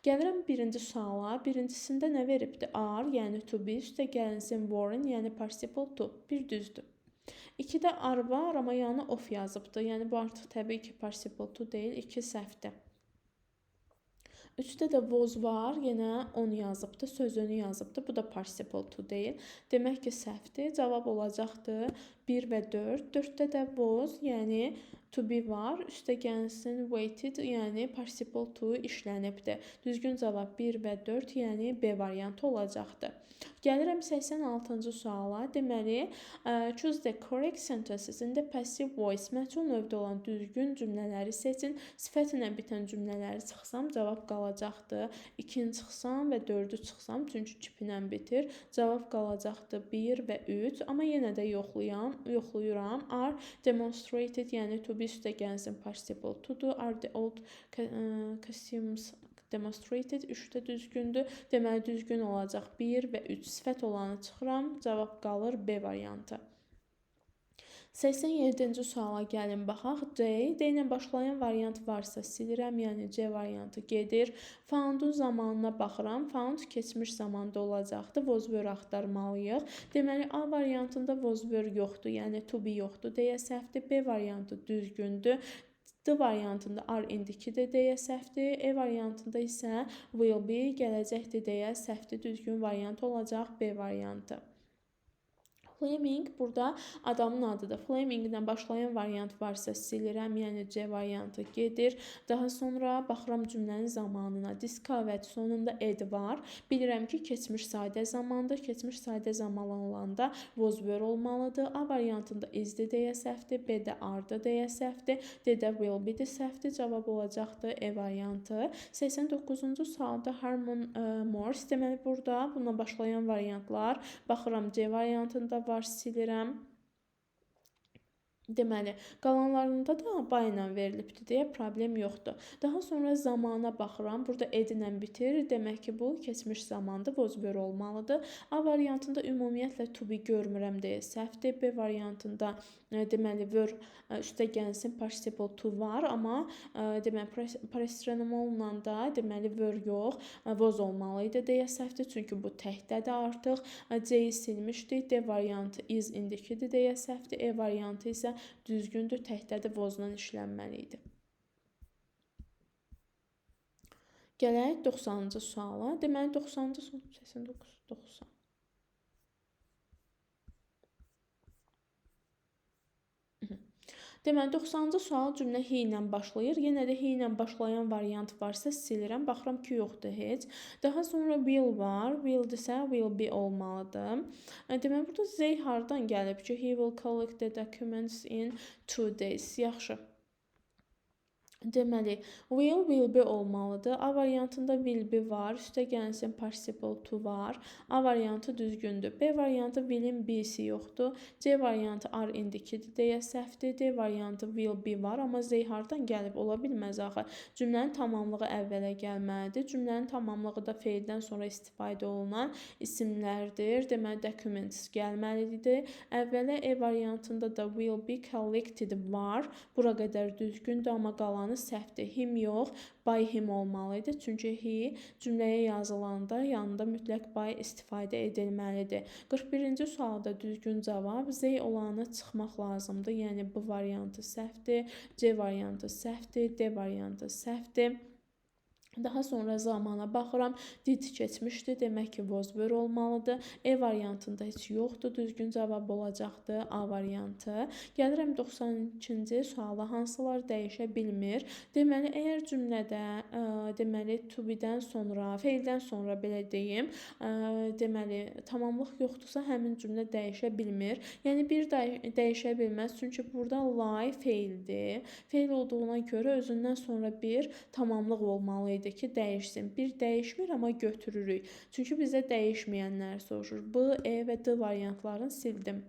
Gəlirəm birinci suala. Birincisində nə veribdir? Are, yəni to be, üstə gəlinsin were, yəni participle to. Bir düzdür. 2-də are var, amma yanına of yazıbdır. Yəni bu artıq təbii ki participle to deyil, 2 səhvdir. 3-də də was var, yenə onu yazıbdır, sözünü yazıbdır. Bu da participle to deyil. Demək ki, səhvdir. Cavab olacaqdır 1 və 4. 4-də də was, yəni to be var, üstə gəlsin waited, yəni participle to işlənibdir. Düzgün cavab 1 və 4, yəni B variantı olacaqdır. Gəlirəm 86-cı suala. Deməli, choose the correct sentences in the passive voice. Məchul növdə olan düzgün cümlələri seçin. Sifət ilə bitən cümlələri çıxsam, cavab qalacaqdır 2-ni çıxsam və 4-ü çıxsam, çünki kipinə bitir. Cavab qalacaqdır 1 və 3. Amma yenə də yoxluyuram. Are demonstrated, yəni to be üstə gəlsin participle to-dur. Are the old costumes demonstrated 3-də düzgündür. Deməli, düzgün olacaq 1 və 3. Sifət olanı çıxıram. Cavab qalır B variantı. 87-ci suala gəlin baxaq. D ilə başlayan variant varsa silirəm, yəni C variantı gedir. Found-un zamanına baxıram. Found keçmiş zamanda olacaqdır. Was were axtarmalıyıq. Deməli, A variantında was were yoxdur, yəni to be yoxdur deyə səhvdir. B variantı düzgündür. D variantında are indikidir deyə səhvdir. E variantında isə will be gələcəkdir deyə səhvdir. Düzgün variant olacaq B variantı. Fleming burada adamın adıdır. Fleming ilə başlayan variant varsa silirəm, yəni C variantı gedir. Daha sonra baxıram cümlənin zamanına. Discovered sonunda ed var. Bilirəm ki, keçmiş sadə zamandır. Keçmiş sadə zaman olanda was were olmalıdır. A variantında is-dir deyə səhvdir. B-də are-dır deyə səhvdir. D-də will be-dir səhvdir. Cavab olacaqdır E variantı. 89-cu sualda Harmon Morse. Deməli, burada bununla başlayan variantlar. Baxıram C variantında var, silirəm. Deməli, qalanlarında da by ilə verilibdir deyə problem yoxdur. Daha sonra zamana baxıram. Burada ed ilə bitir. Demək ki, bu keçmiş zamandır, was were olmalıdır. A variantında ümumiyyətlə to be görmürəm deyə səhvdir. B variantında deməli were üstə gəlsin participle to var, amma deməli pronominalla da deməli were yox, was olmalı idi deyə səhvdir, çünki bu təkdədir artıq. C-yi silmişdik. D variantı is indikidir deyə səhvdir. E variantı isə düzgündür, təkdədir, was-la işlənməli idi. Gələk 90-cı suala. Deməli 90-cı sual 89 90. Deməli, 90-cı sual cümlə he ilə başlayır. Yenə də he ilə başlayan variant varsa silirəm. Baxıram ki, yoxdur heç. Daha sonra will var. Will-dirsə will be olmalıdır. Deməli, burada Z hardan gəlib ki, he will collect the documents in 2 days. Yaxşı. Deməli, will be olmalıdır. A variantında will be var. Üstə gəlsin participle to var. A variantı düzgündür. B variantı will'in be'si yoxdur. C variantı are indikidir deyə səhvdir. D variantı will be var, amma Z hardan gəlib? Ola bilməz axı. Cümlənin tamamlığı əvvələ gəlməlidir. Cümlənin tamamlığı da feildən sonra istifadə olunan isimlərdir. Deməli, documents gəlməlidir. Əvvələ E variantında da will be collected var. Bura qədər düzgündür, amma qalanı səhvdir. Him yox, by him olmalıdır. Çünki he cümləyə yazılanda yanında mütləq by istifadə edilməlidir. 41-ci sualda düzgün cavab Z olanı çıxmaq lazımdır. Yəni bu variantı səhvdir, C variantı səhvdir, D variantı səhvdir. Daha sonra zamana baxıram. Did keçmişdi, demək ki, was were olmalıdır. E variantında heç yoxdur, düzgün cavab olacaqdır A variantı. Gəlirəm 92-ci suala, hansılar dəyişə bilmir? Deməli, əgər cümlədə deməli to be-dən sonra, feildən sonra belə deyim, deməli tamamlıq yoxdursa həmin cümlə dəyişə bilmir. Yəni bir dəyişə bilməz, çünki burada lie feildir. Feil olduğuna görə özündən sonra bir tamamlıq olmalı idi ki, dəyişsin. Bir dəyişmir, amma götürürük. Çünki bizə dəyişməyənlər soruşur. B, E və D variantlarını sildim.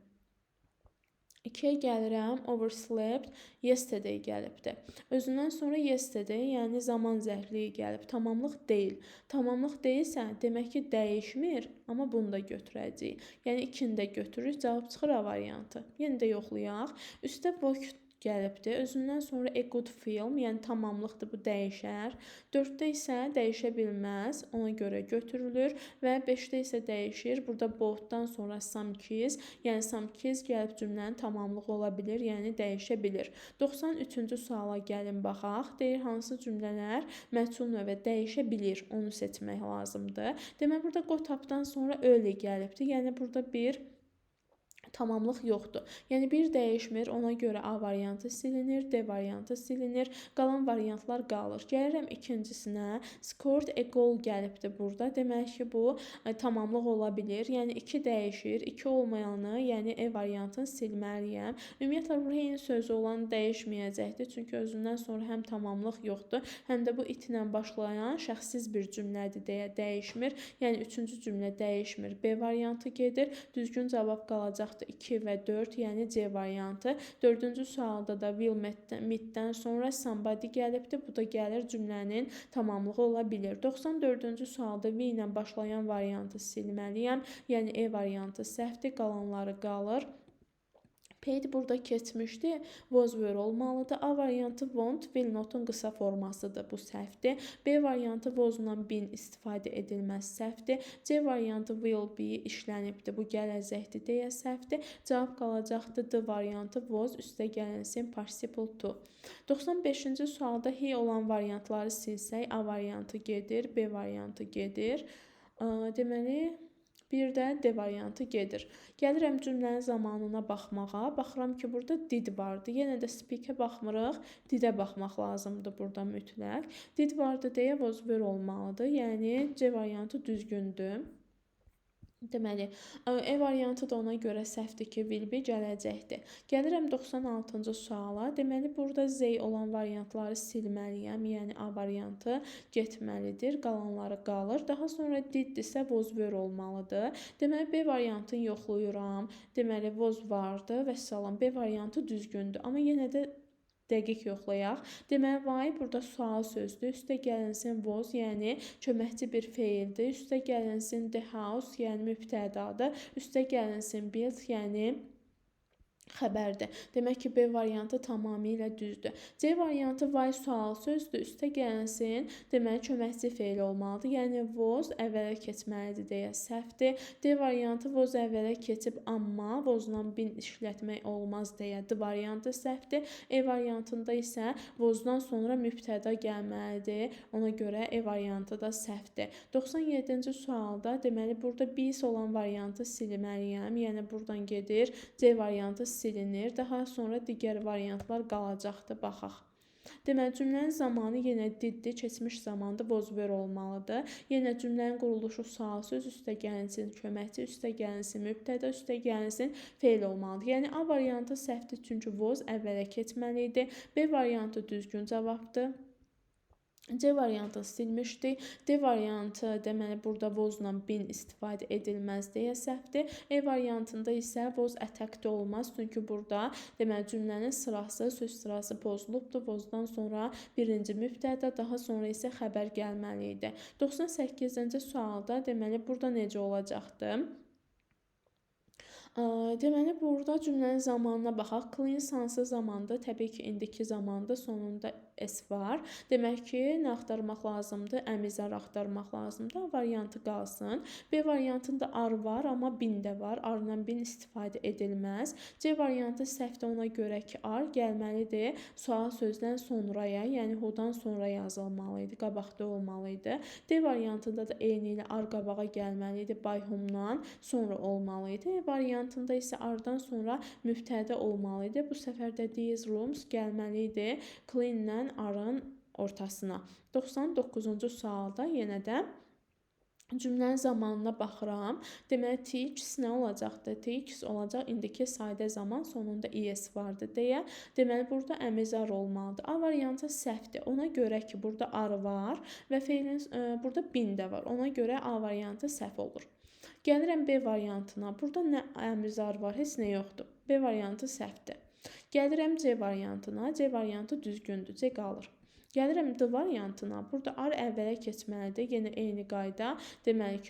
2-yə gəlirəm. Overslept, yesterday gəlibdir. Özündən sonra yesterday, yəni zaman zərfliyi gəlib. Tamamlıq deyil. Tamamlıq deyilsə, demək ki, dəyişmir, amma bunu da götürəcəyik. Yəni 2-ni də götürürük, cavab çıxır A variantı. Yenə də yoxlayaq. Üstə work gəlibdir. Özündən sonra a good film, yəni tamamlıqdır, bu dəyişər. 4-də isə dəyişə bilməz, ona görə götürülür və 5-də isə dəyişir. Burada bothdan sonra some keys, yəni some keys gəlib cümlənin tamamlığı ola bilir, yəni dəyişə bilir. 93-cü suala gəlin baxaq. Deyir hansı cümlələr məchul növə dəyişə bilir, onu seçmək lazımdır. Demək burada got up'dan sonra early gəlibdir. Yəni burada bir tamamlıq yoxdur. Yəni bir dəyişmir, ona görə A variantı silinir, D variantı silinir, qalan variantlar qalır. Gəlirəm ikincisinə. Scored a goal gəlibdir burada. Demək ki, bu tamamlıq ola bilir. Yəni 2 dəyişir, 2 olmayanı, yəni E variantını silməliyəm. Ümumiyyətlə bu eyni sözü olan dəyişməyəcəkdir, çünki özündən sonra həm tamamlıq yoxdur, həm də bu it ilə başlayan şəxssiz bir cümlədir deyə dəyişmir. Yəni 3-cü cümlə dəyişmir. B variantı gedir. Düzgün cavab qalacaq 2 və 4, yəni C variantı. 4-cü sualda da will meet-dən sonra somebody gəlibdir. Bu da gəlir cümlənin tamamlığı ola bilir. 94-cü sualda V ilə başlayan variantı silməliyəm. Yəni E variantı səhvdir, qalanları qalır. Paid burada keçmişdi, was were olmalıdır. A variantı want, will not'un qısa formasıdır, bu səhvdir. B variantı was-la been istifadə edilməz, səhvdir. C variantı will be işlənibdir, bu gələcəkdir deyə səhvdir. Cavab qalacaqdır D variantı was, üstə gələnsin participle to. 95-ci sualda he olan variantları silsək, A variantı gedir, B variantı gedir. Deməli, bir də D variantı gedir. Gəlirəm cümlənin zamanına baxmağa. Baxıram ki, burada did vardı. Yenə də speak-ə baxmırıq. Did-ə baxmaq lazımdır burada mütləq. Did vardı deyə was were olmalıdır. Yəni C variantı düzgündür. Deməli, E variantı da ona görə səhvdir ki, will be gələcəkdir. Gəlirəm 96-cı suala. Deməli, burada Z olan variantları silməliyəm. Yəni A variantı getməlidir. Qalanları qalır. Daha sonra did-dirsə was were olmalıdır. Deməli, B variantını yoxlayıram. Deməli, was vardı və salam. B variantı düzgündür. Amma yenə də dəqiq yoxlayaq. Deməli, why burada sual sözdür. Üstə gəlinsin was, yəni köməkçi bir feildir. Üstə gəlinsin the house, yəni mübtədadır. Üstə gəlinsin build, yəni xəbərdir. Demək ki, B variantı tamamilə düzdür. C variantı why sual sözdür. Üstə gəlsin, deməli köməkçi feil olmalıdır. Yəni was əvvələ keçməlidir deyə səhvdir. D variantı was əvvələ keçib, amma was-la bin işlətmək olmaz deyə D variantı səhvdir. E variantında isə was-dan sonra mübtəda gəlməlidir. Ona görə E variantı da səhvdir. 97-ci sualda deməli burada bis olan variantı silməliyəm. Yəni buradan gedir. C variantı silinir. Daha sonra digər variantlar qalacaqdır. Baxaq. Deməli, cümlənin zamanı yenə diddir, keçmiş zamanda was were olmalıdır. Yenə cümlənin quruluşu sual söz üstəgəlsin, köməkçi üstəgəlsin, mübtəda üstəgəlsin, fe'l olmalıdır. Yəni A variantı səhvdir, çünki was əvvələ keçməli idi. B variantı düzgün cavabdır. C variantını silmişdik. D variantı deməli burada was-la been istifadə edilməz deyə səhvdir. E variantında isə was attacked olmaz. Çünki burada deməli cümlənin sırası, söz sırası pozulubdur. Was-dan sonra birinci mübtəda, daha sonra isə xəbər gəlməli idi. 98-ci sualda deməli burada necə olacaqdı? Deməli, burada cümlənin zamanına baxaq. Clean hansı zamanda? Təbii ki, indiki zamanda sonunda s var. Demək ki, nə axtarmaq lazımdır? Əmizar axtarmaq lazımdır. A variantı qalsın. B variantında ar var, amma bin də var. Arla bin istifadə edilməz. C variantı səhvdir, ona görə ki, ar gəlməlidir sual sözdən sonraya, yəni hudan sonra yazılmalı idi, qabaqda olmalı idi. D variantında da eyni ilə ar qabağa gəlməli idi, by whom-dan sonra olmalı idi. E variantında isə ardan sonra mübtəda olmalı idi. Bu səfər də these rooms gəlməli idi clean-lə arın ortasına. 99-cu sualda yenə də cümlənin zamanına baxıram. Deməli, TX nə olacaqdır? TX olacaq indiki sadə zaman sonunda ES vardı deyə. Deməli, burada əmizar olmalıdır. A variantı səhvdir. Ona görə ki, burada ar var və feilin burada bin də var. Ona görə A variantı səhv olur. Gəlirəm B variantına. Burada nə əmizar var, heç nə yoxdur. B variantı səhvdir. Gəlirəm C variantına. C variantı düzgündür. C qalır. Gəlirəm D variantına. Burada ar əvvələ keçməlidir. Yenə eyni qayda. Deməli,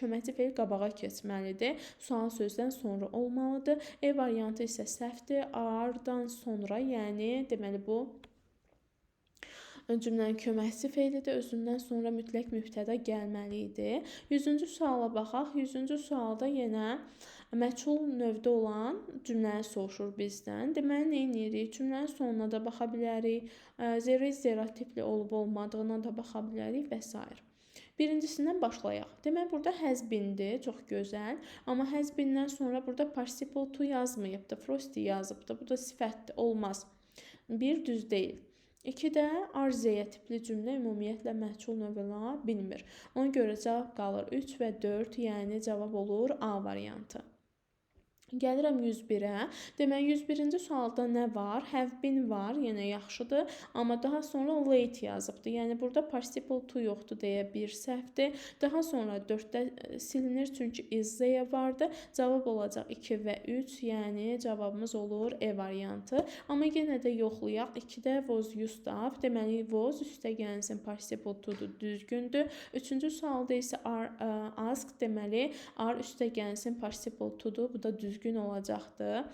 köməkçi feil qabağa keçməlidir. Sual sözdən sonra olmalıdır. E variantı isə səhvdir. Ardan sonra, yəni deməli bu cümlənin köməkçi feilidir. Özündən sonra mütləq mübtəda gəlməli idi. 100-cü suala baxaq. 100-cü sualda yenə məchul növdə olan cümləni soruşur bizdən. Deməli, nə edirik? Cümlənin sonuna da baxa bilərik. Zero tipli olub olmadığına da baxa bilərik və s. Birincisindən başlayaq. Deməli, burada has been-dir, çox gözəl. Amma has been-dən sonra burada participle to yazmayıbdır. Frosty yazıbdır. Bu da sifətdir, olmaz. Bir, düz deyil. 2-də arziyə tipli cümlə ümumiyyətlə məhsul növü ola bilmir. Ona görə cavab qalır 3 və 4, yəni cavab olur A variantı. Gəlirəm 101-ə. Deməli, 101-ci sualda nə var? Have been var, yenə yaxşıdır. Amma daha sonra late yazıbdır. Yəni, burada participle to yoxdur deyə bir səhvdir. Daha sonra 4-də silinir, çünki is Z vardı. Cavab olacaq 2 və 3, yəni cavabımız olur E variantı. Amma yenə də yoxlayaq. 2-də was used of. Deməli, was üstəgəlsin participle to-dur, düzgündür. 3-cü sualda isə are asked. Deməli, are üstəgəlsin participle to-dur. Bu da düzgün olacaqdır.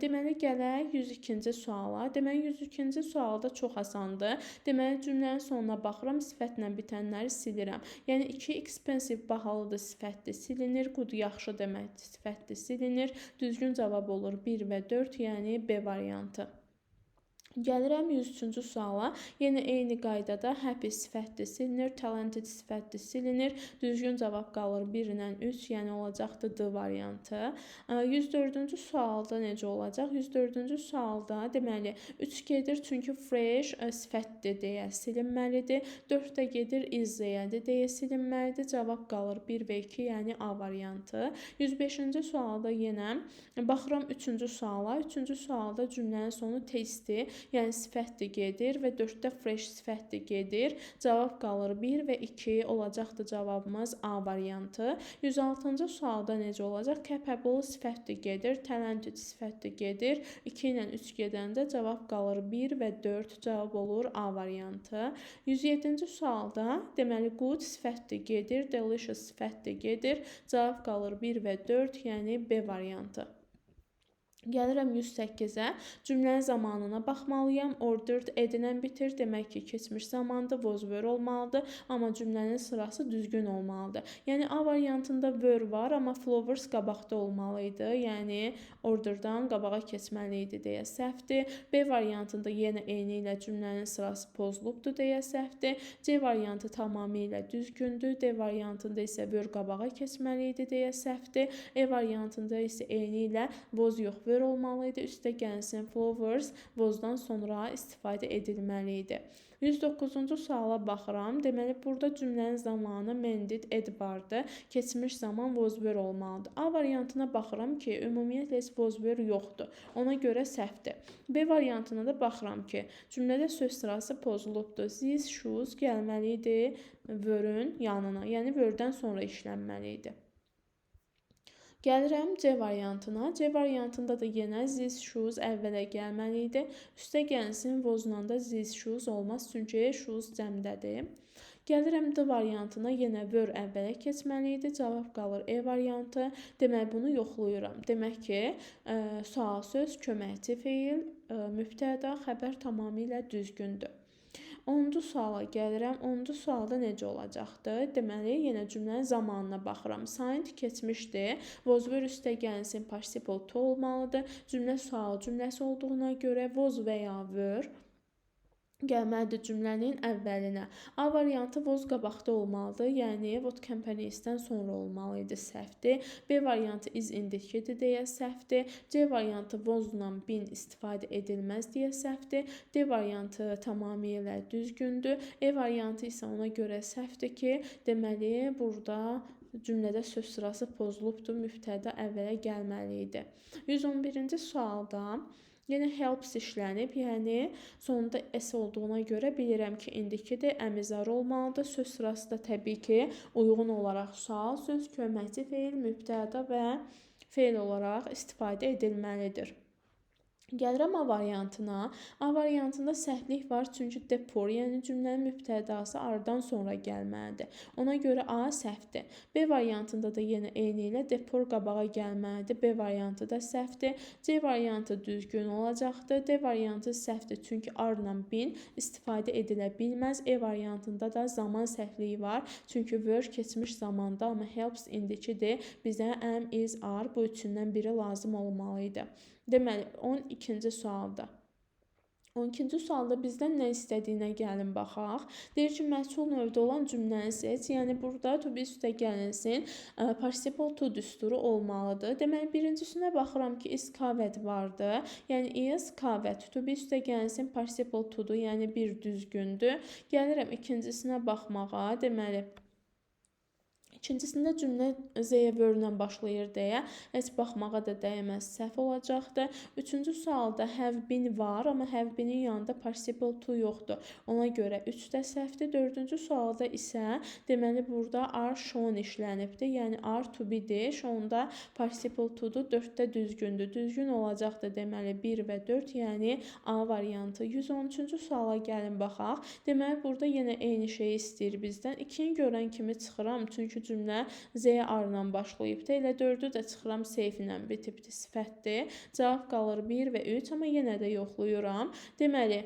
Deməli, gələk 102-ci suala. Deməli, 102-ci sualda çox asandır. Deməli, cümlənin sonuna baxıram, sifətlə bitənləri silirəm. Yəni, 2 expensive bahalıdır, sifətdir, silinir. Good yaxşı deməkdir, sifətdir, silinir. Düzgün cavab olur 1 və 4, yəni B variantı. Gəlirəm 103-cü suala. Yenə eyni qaydada happy sifətdir, silinir, talented sifətdir, silinir. Düzgün cavab qalır 1 ilə 3, yəni olacaqdır D variantı. 104-cü sualda necə olacaq? 104-cü sualda deməli 3 gedir, çünki fresh sifətdir deyə silinməlidir. 4 də gedir, is-zəyədir deyə silinməlidir. Cavab qalır 1 və 2, yəni A variantı. 105-ci sualda yenə baxıram 3-cü suala. 3-cü sualda cümlənin sonu testi, yəni sifətdir gedir və 4-də fresh sifətdir gedir. Cavab qalır 1 və 2, olacaqdır cavabımız A variantı. 106-cı sualda necə olacaq? Capable sifətdir gedir, talented sifətdir gedir. 2 ilə 3 gedəndə cavab qalır 1 və 4, cavab olur A variantı. 107-ci sualda deməli good sifətdir gedir, delicious sifətdir gedir. Cavab qalır 1 və 4, yəni B variantı. Gəlirəm 108-ə. Cümlənin zamanına baxmalıyam. Ordered edilən bitir. Demək ki, keçmiş zamandır, was were olmalıdır. Amma cümlənin sırası düzgün olmalıdır. Yəni, A variantında were var, amma flowers qabaqda olmalıydı. Yəni, orderdan qabağa keçməli idi deyə səhvdir. B variantında yenə eyni ilə cümlənin sırası pozulubdur deyə səhvdir. C variantı tamamilə düzgündür. D variantında isə were qabağa keçməli idi deyə səhvdir. E variantında isə eyni ilə was yox, ver olmalı idi. Üstə gəlsin flowers vozdan sonra istifadə edilməli idi. 109-cu suala baxıram. Deməli, burada cümlənin zamanı mended Edward'ı, keçmiş zaman was were olmalıdır. A variantına baxıram ki, ümumiyyətlə heç was were yoxdur. Ona görə səhvdir. B variantına da baxıram ki, cümlədə söz sırası pozulubdur. These shoes gəlməli idi were-ün yanına, yəni were-dən sonra işlənməli idi. Gəlirəm C variantına. C variantında da yenə these shoes əvvələ gəlməli idi. Üstə gəlsin was-la da these shoes olmaz, çünki shoes cəmdədir. Gəlirəm D variantına, yenə were əvvələ keçməli idi. Cavab qalır E variantı. Demək, bunu yoxlayıram. Demək ki, sual söz, köməkçi feil, mübtəda, xəbər tamamilə düzgündür. 10-cu suala gəlirəm. 10-cu sualda necə olacaqdır? Deməli, yenə cümlənin zamanına baxıram. Signed keçmişdir. Was were üstə gəlsin participle to olmalıdır. Cümlə sual cümləsi olduğuna görə was və ya were gəlməlidir cümlənin əvvəlinə. A variantı was qabaqda olmalıdır, yəni what companies-dən sonra olmalı idi, səhvdir. B variantı is indicated deyə səhvdir. C variantı was-la been istifadə edilməz deyə səhvdir. D variantı tamamilə düzgündür. E variantı isə ona görə səhvdir ki, deməli, burada cümlədə söz sırası pozulubdur, mübtəda əvvələ gəlməli idi. 111-ci sualda yenə helps işlənib, yəni sonunda S olduğuna görə bilirəm ki, indiki əmizar olmalıdır. Söz sırası da təbii ki, uyğun olaraq sual söz, köməkçi feil, mübtəda və feil olaraq istifadə edilməlidir. Gəlirəm A variantına. A variantında səhvlik var, çünki depor, yəni cümlənin mübtədası ardan sonra gəlməlidir. Ona görə A səhvdir. B variantında da yenə eyni ilə depor qabağa gəlməlidir. B variantı da səhvdir. C variantı düzgün olacaqdır. D variantı səhvdir, çünki arla bin istifadə edilə bilməz. E variantında da zaman səhvliyi var, çünki were keçmiş zamanda, amma helps indikidir. Bizə am, is, are bu üçündən biri lazım olmalı idi. Deməli, 12-ci sualda. 12-ci sualda bizdən nə istədiyinə gəlin baxaq. Deyir ki, məhsul növdə olan cümləni seç. Yəni, burada to be üstə gəlinsin, participle to düsturu olmalıdır. Deməli, birincisinə baxıram ki, is covered vardı. Yəni, is covered. To be üstə gəlinsin, participle to'dur. Yəni, bir düzgündür. Gəlirəm ikincisinə baxmağa. Deməli, İkincisində cümlə Z-yə were-lə başlayır deyə heç baxmağa da dəyməz, səhv olacaqdır. Üçüncü sualda have been var, amma have been-in yanında participle to yoxdur. Ona görə 3 də səhvdir. Dördüncü sualda isə deməli burada are shown işlənibdir. Yəni are to be-dir. Shown-da participle to-dur. 4-də düzgündür. Düzgün olacaqdır deməli 1 və 4, yəni A variantı. 113-cü suala gəlin baxaq. Deməli burada yenə eyni şeyi istəyir bizdən. 2-ni görən kimi çıxıram, çünki cümlə Z arla başlayıbdır. Elə 4-ü də çıxıram safe ilə bitibdir, sifətdir. Cavab qalır 1 və 3, amma yenə də yoxlayıram. Deməli,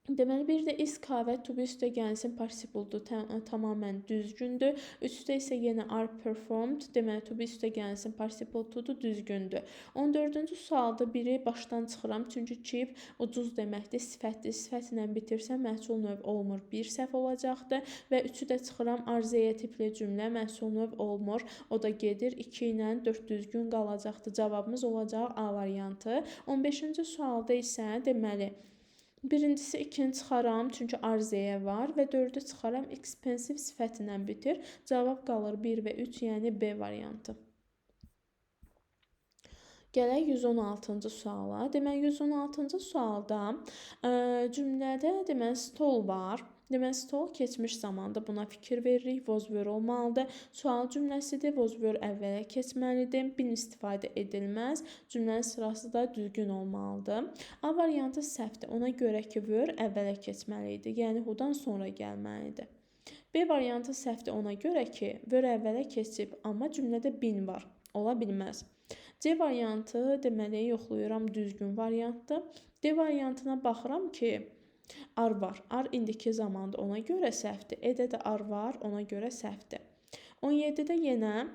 bir də is covered to be üstə gəlsin participle-dur, tamamən düzgündür. 3-də isə yenə are performed, deməli to be üstə gəlsin participle to-dur, düzgündür. 14-cü sualda biri başdan çıxıram, çünki keep ucuz deməkdir, sifətdir. Sifət ilə bitirsə məhsul növ olmur, 1 səhv olacaqdır və 3-ü də çıxıram arziyə tipli cümlə, məhsul növ olmur, o da gedir, 2 ilə 4 düzgün qalacaqdır. Cavabımız olacaq A variantı. 15-ci sualda isə deməli, birincisi 2-ni çıxaram, çünki arziyə var və 4-ü çıxaram, expensive sifəti ilə bitir. Cavab qalır 1 və 3, yəni B variantı. Gələk 116-cı suala. Deməli, 116-cı sualda cümlədə deməli stol var. Deməli, stol keçmiş zamanda buna fikir veririk. Was were olmalıdır. Sual cümləsidir. Was were əvvələ keçməlidir. Bin istifadə edilməz. Cümlənin sırası da düzgün olmalıdır. A variantı səhvdir. Ona görə ki, were əvvələ keçməli idi. Yəni, who-dan sonra gəlməlidir. B variantı səhvdir. Ona görə ki, were əvvələ keçib, amma cümlədə bin var. Ola bilməz. C variantı deməli yoxlayıram, düzgün variantdır. D variantına baxıram ki, ar var. Ar indiki zamanda, ona görə səhvdir. E-də də ar var, ona görə səhvdir. 17-də yenə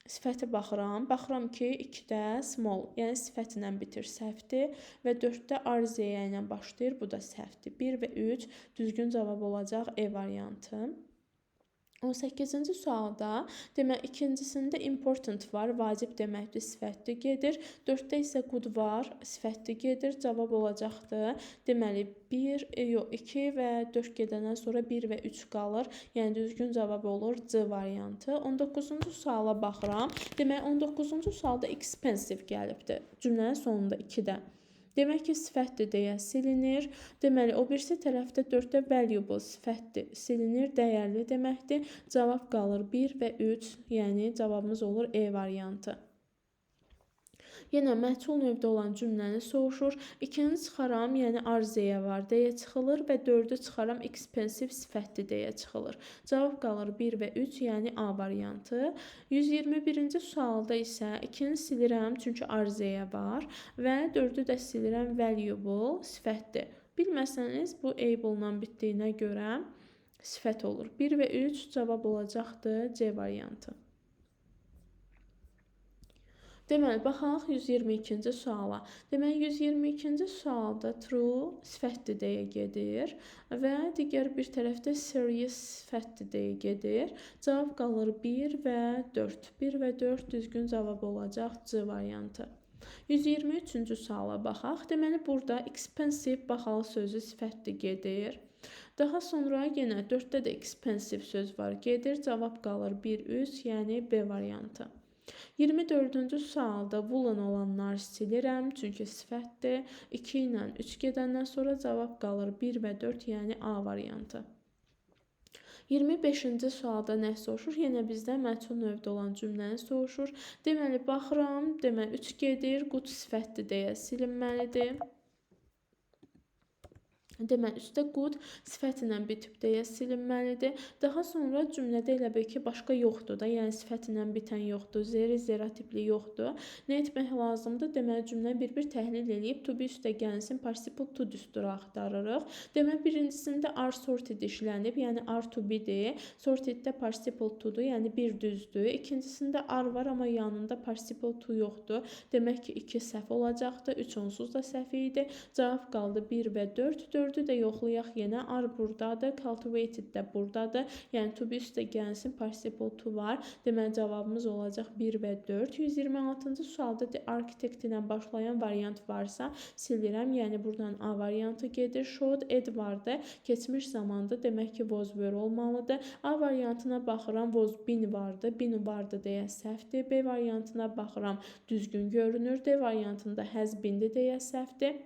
sifətə baxıram. Baxıram ki, 2-də small, yəni sifət ilə bitir, səhvdir. Və 4-də arziyə ilə başlayır, bu da səhvdir. 1 və 3 düzgün cavab olacaq E variantı. 18-ci sualda demək ikincisində important var, vacib deməkdir, sifətli gedir. 4-də isə good var, sifətli gedir. Cavab olacaqdı. Deməli 1, yox 2 və 4 gedəndən sonra 1 və 3 qalır. Yəni düzgün cavab olur C variantı. 19-cu suala baxıram. Demək 19-cu sualda expensive gəlibdi. Cümlənin sonunda 2-də. Demək ki, sifətdir deyə silinir. Deməli, o birisi tərəfdə 4-də valuable sifətdir, silinir, dəyərli deməkdir. Cavab qalır 1 və 3, yəni cavabımız olur E variantı. Yenə məchul növdə olan cümləni soruşur. 2-ni çıxaram, yəni arzuya var deyə çıxılır və 4-ü çıxaram, expensive sifətli deyə çıxılır. Cavab qalır 1 və 3, yəni A variantı. 121-ci sualda isə 2-ni silirəm, çünki arzuya var və 4-ü də silirəm, valuable sifətdir. Bilməsəniz, bu able-la bitdiyinə görə sifət olur. 1 və 3 cavab olacaqdı C variantı. Deməli, baxaq 122-ci suala. Deməli, 122-ci sualda true sifətli deyə gedir və digər bir tərəfdə serious sifətli deyə gedir. Cavab qalır 1 və 4. 1 və 4 düzgün cavab olacaq C variantı. 123-cü suala baxaq. Deməli, burada expensive baxalı sözü sifətli gedir. Daha sonra yenə 4-də də expensive söz var, gedir. Cavab qalır 1, 3, yəni B variantı. 24-cü sualda woolen olanlar silirəm, çünki sifətdir. 2 ilə 3 gedəndən sonra cavab qalır 1 və 4, yəni A variantı. 25-ci sualda nə soruşur? Yenə bizdə məchul növdə olan cümləni soruşur. Deməli, baxıram, 3 gedir, good sifətdir deyə silinməlidir. Deməli, üstdə good sifət ilə bitib deyə silinməlidir. Daha sonra cümlədə elə bil ki, başqa yoxdur da, yəni sifət ilə bitən yoxdur, zera tipli yoxdur. Nə etmək lazımdır? Deməli, cümləni bir-bir təhlil edib to be üstə gəlsin, participle to düstur axtarırıq. Deməli, birincisində are sorted işlənib, yəni are to be-dir. Sorted-də participle to-dur, yəni bir düzdür. İkincisində are var, amma yanında participle to yoxdur. Demək ki, 2 səhv olacaqdır, 3 onsuz da səhv idi. Cavab qaldı 1 və 4. 4-ü də yoxlayaq, yenə are buradadır, cultivated də buradadır. Yəni to be üstə gəlsin, participle to var. Deməli, cavabımız olacaq 1 və 4. 126-cı sualda architect ilə başlayan variant varsa silirəm. Yəni buradan A variantı gedir. Showed ed vardı, keçmiş zamanda, demək ki, was were olmalıdır. A variantına baxıram, was been vardı, been vardı deyə səhvdir. B variantına baxıram, düzgün görünür. D variantında has been-dir deyə səhvdir.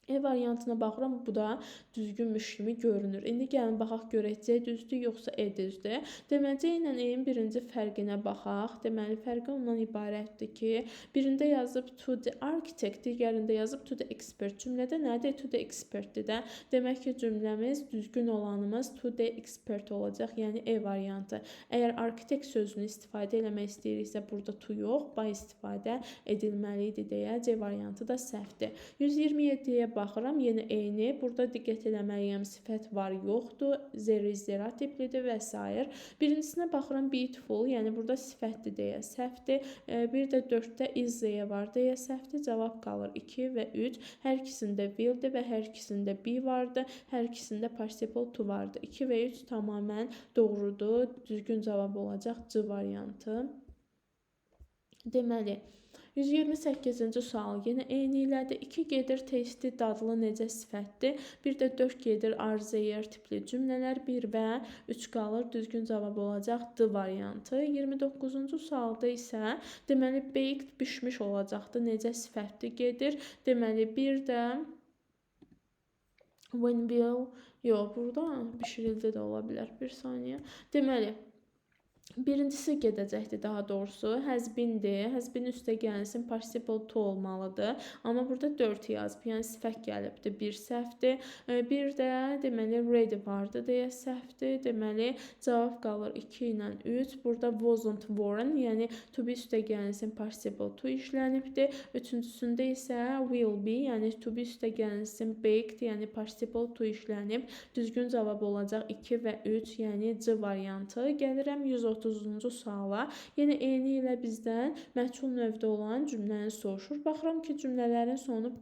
E variantına baxıram, bu da düzgünmüş kimi görünür. İndi gəlin baxaq görək C düzdür, yoxsa E düzdür. Deməli, C ilə E-nin birinci fərqinə baxaq. Deməli, fərqi ondan ibarətdir ki, birində yazıb to the architect, digərində yazıb to the expert. Cümlədə nədir? To the expertdir də. Demək ki, cümləmiz, düzgün olanımız to the expert olacaq, yəni E variantı. Əgər architect sözünü istifadə eləmək istəyiriksə, burada to yox, by istifadə edilməli idi deyə C variantı da səhvdir. 127-yə baxıram, yenə eyni. Burada diqqət eləməliyəm, sifət var, yoxdur, zera tiplidir və s. Birincisinə baxıram, beautiful, yəni burada sifətdir deyə səhvdir. Bir də 4-də is var deyə səhvdir. Cavab qalır 2 və 3. Hər ikisində willdir və hər ikisində be vardı. Hər ikisində participle to vardı. 2 və 3 tamamən doğrudur. Düzgün cavab olacaq C variantı. Deməli, 128-ci sual yenə eyni ilədir. 2 gedir, testi, dadlı, necə sifətdir. Bir də 4 gedir, arzuyer tipli cümlələr. 1 və 3 qalır. Düzgün cavab olacaq D variantı. 29-cu sualda isə deməli, baked bişmiş olacaqdı. Necə sifətli gedir. Deməli, bir də when will, yox, burada bişirildi də ola bilər. Bir saniyə. Deməli, birincisi gedəcəkdir daha doğrusu. Has been-dir. Has been üstə gəlsin, participle to olmalıdır. Amma burada 4 yazıb, yəni sifət gəlibdir. 1 səhvdir. Bir də deməli ready vardı deyə səhvdir. Deməli cavab qalır 2 ilə 3. Burada wasn't worn, yəni to be üstə gəlsin, participle to işlənibdir. Üçüncüsündə isə will be, yəni to be üstə gəlsin, baked, yəni participle to işlənib. Düzgün cavab olacaq 2 və 3, yəni C variantı. Gəlirəm 130 130-cu suala. Yenə eyni ilə bizdən məchul növdə olan cümləni soruşur. Baxıram ki, cümlələrin sonu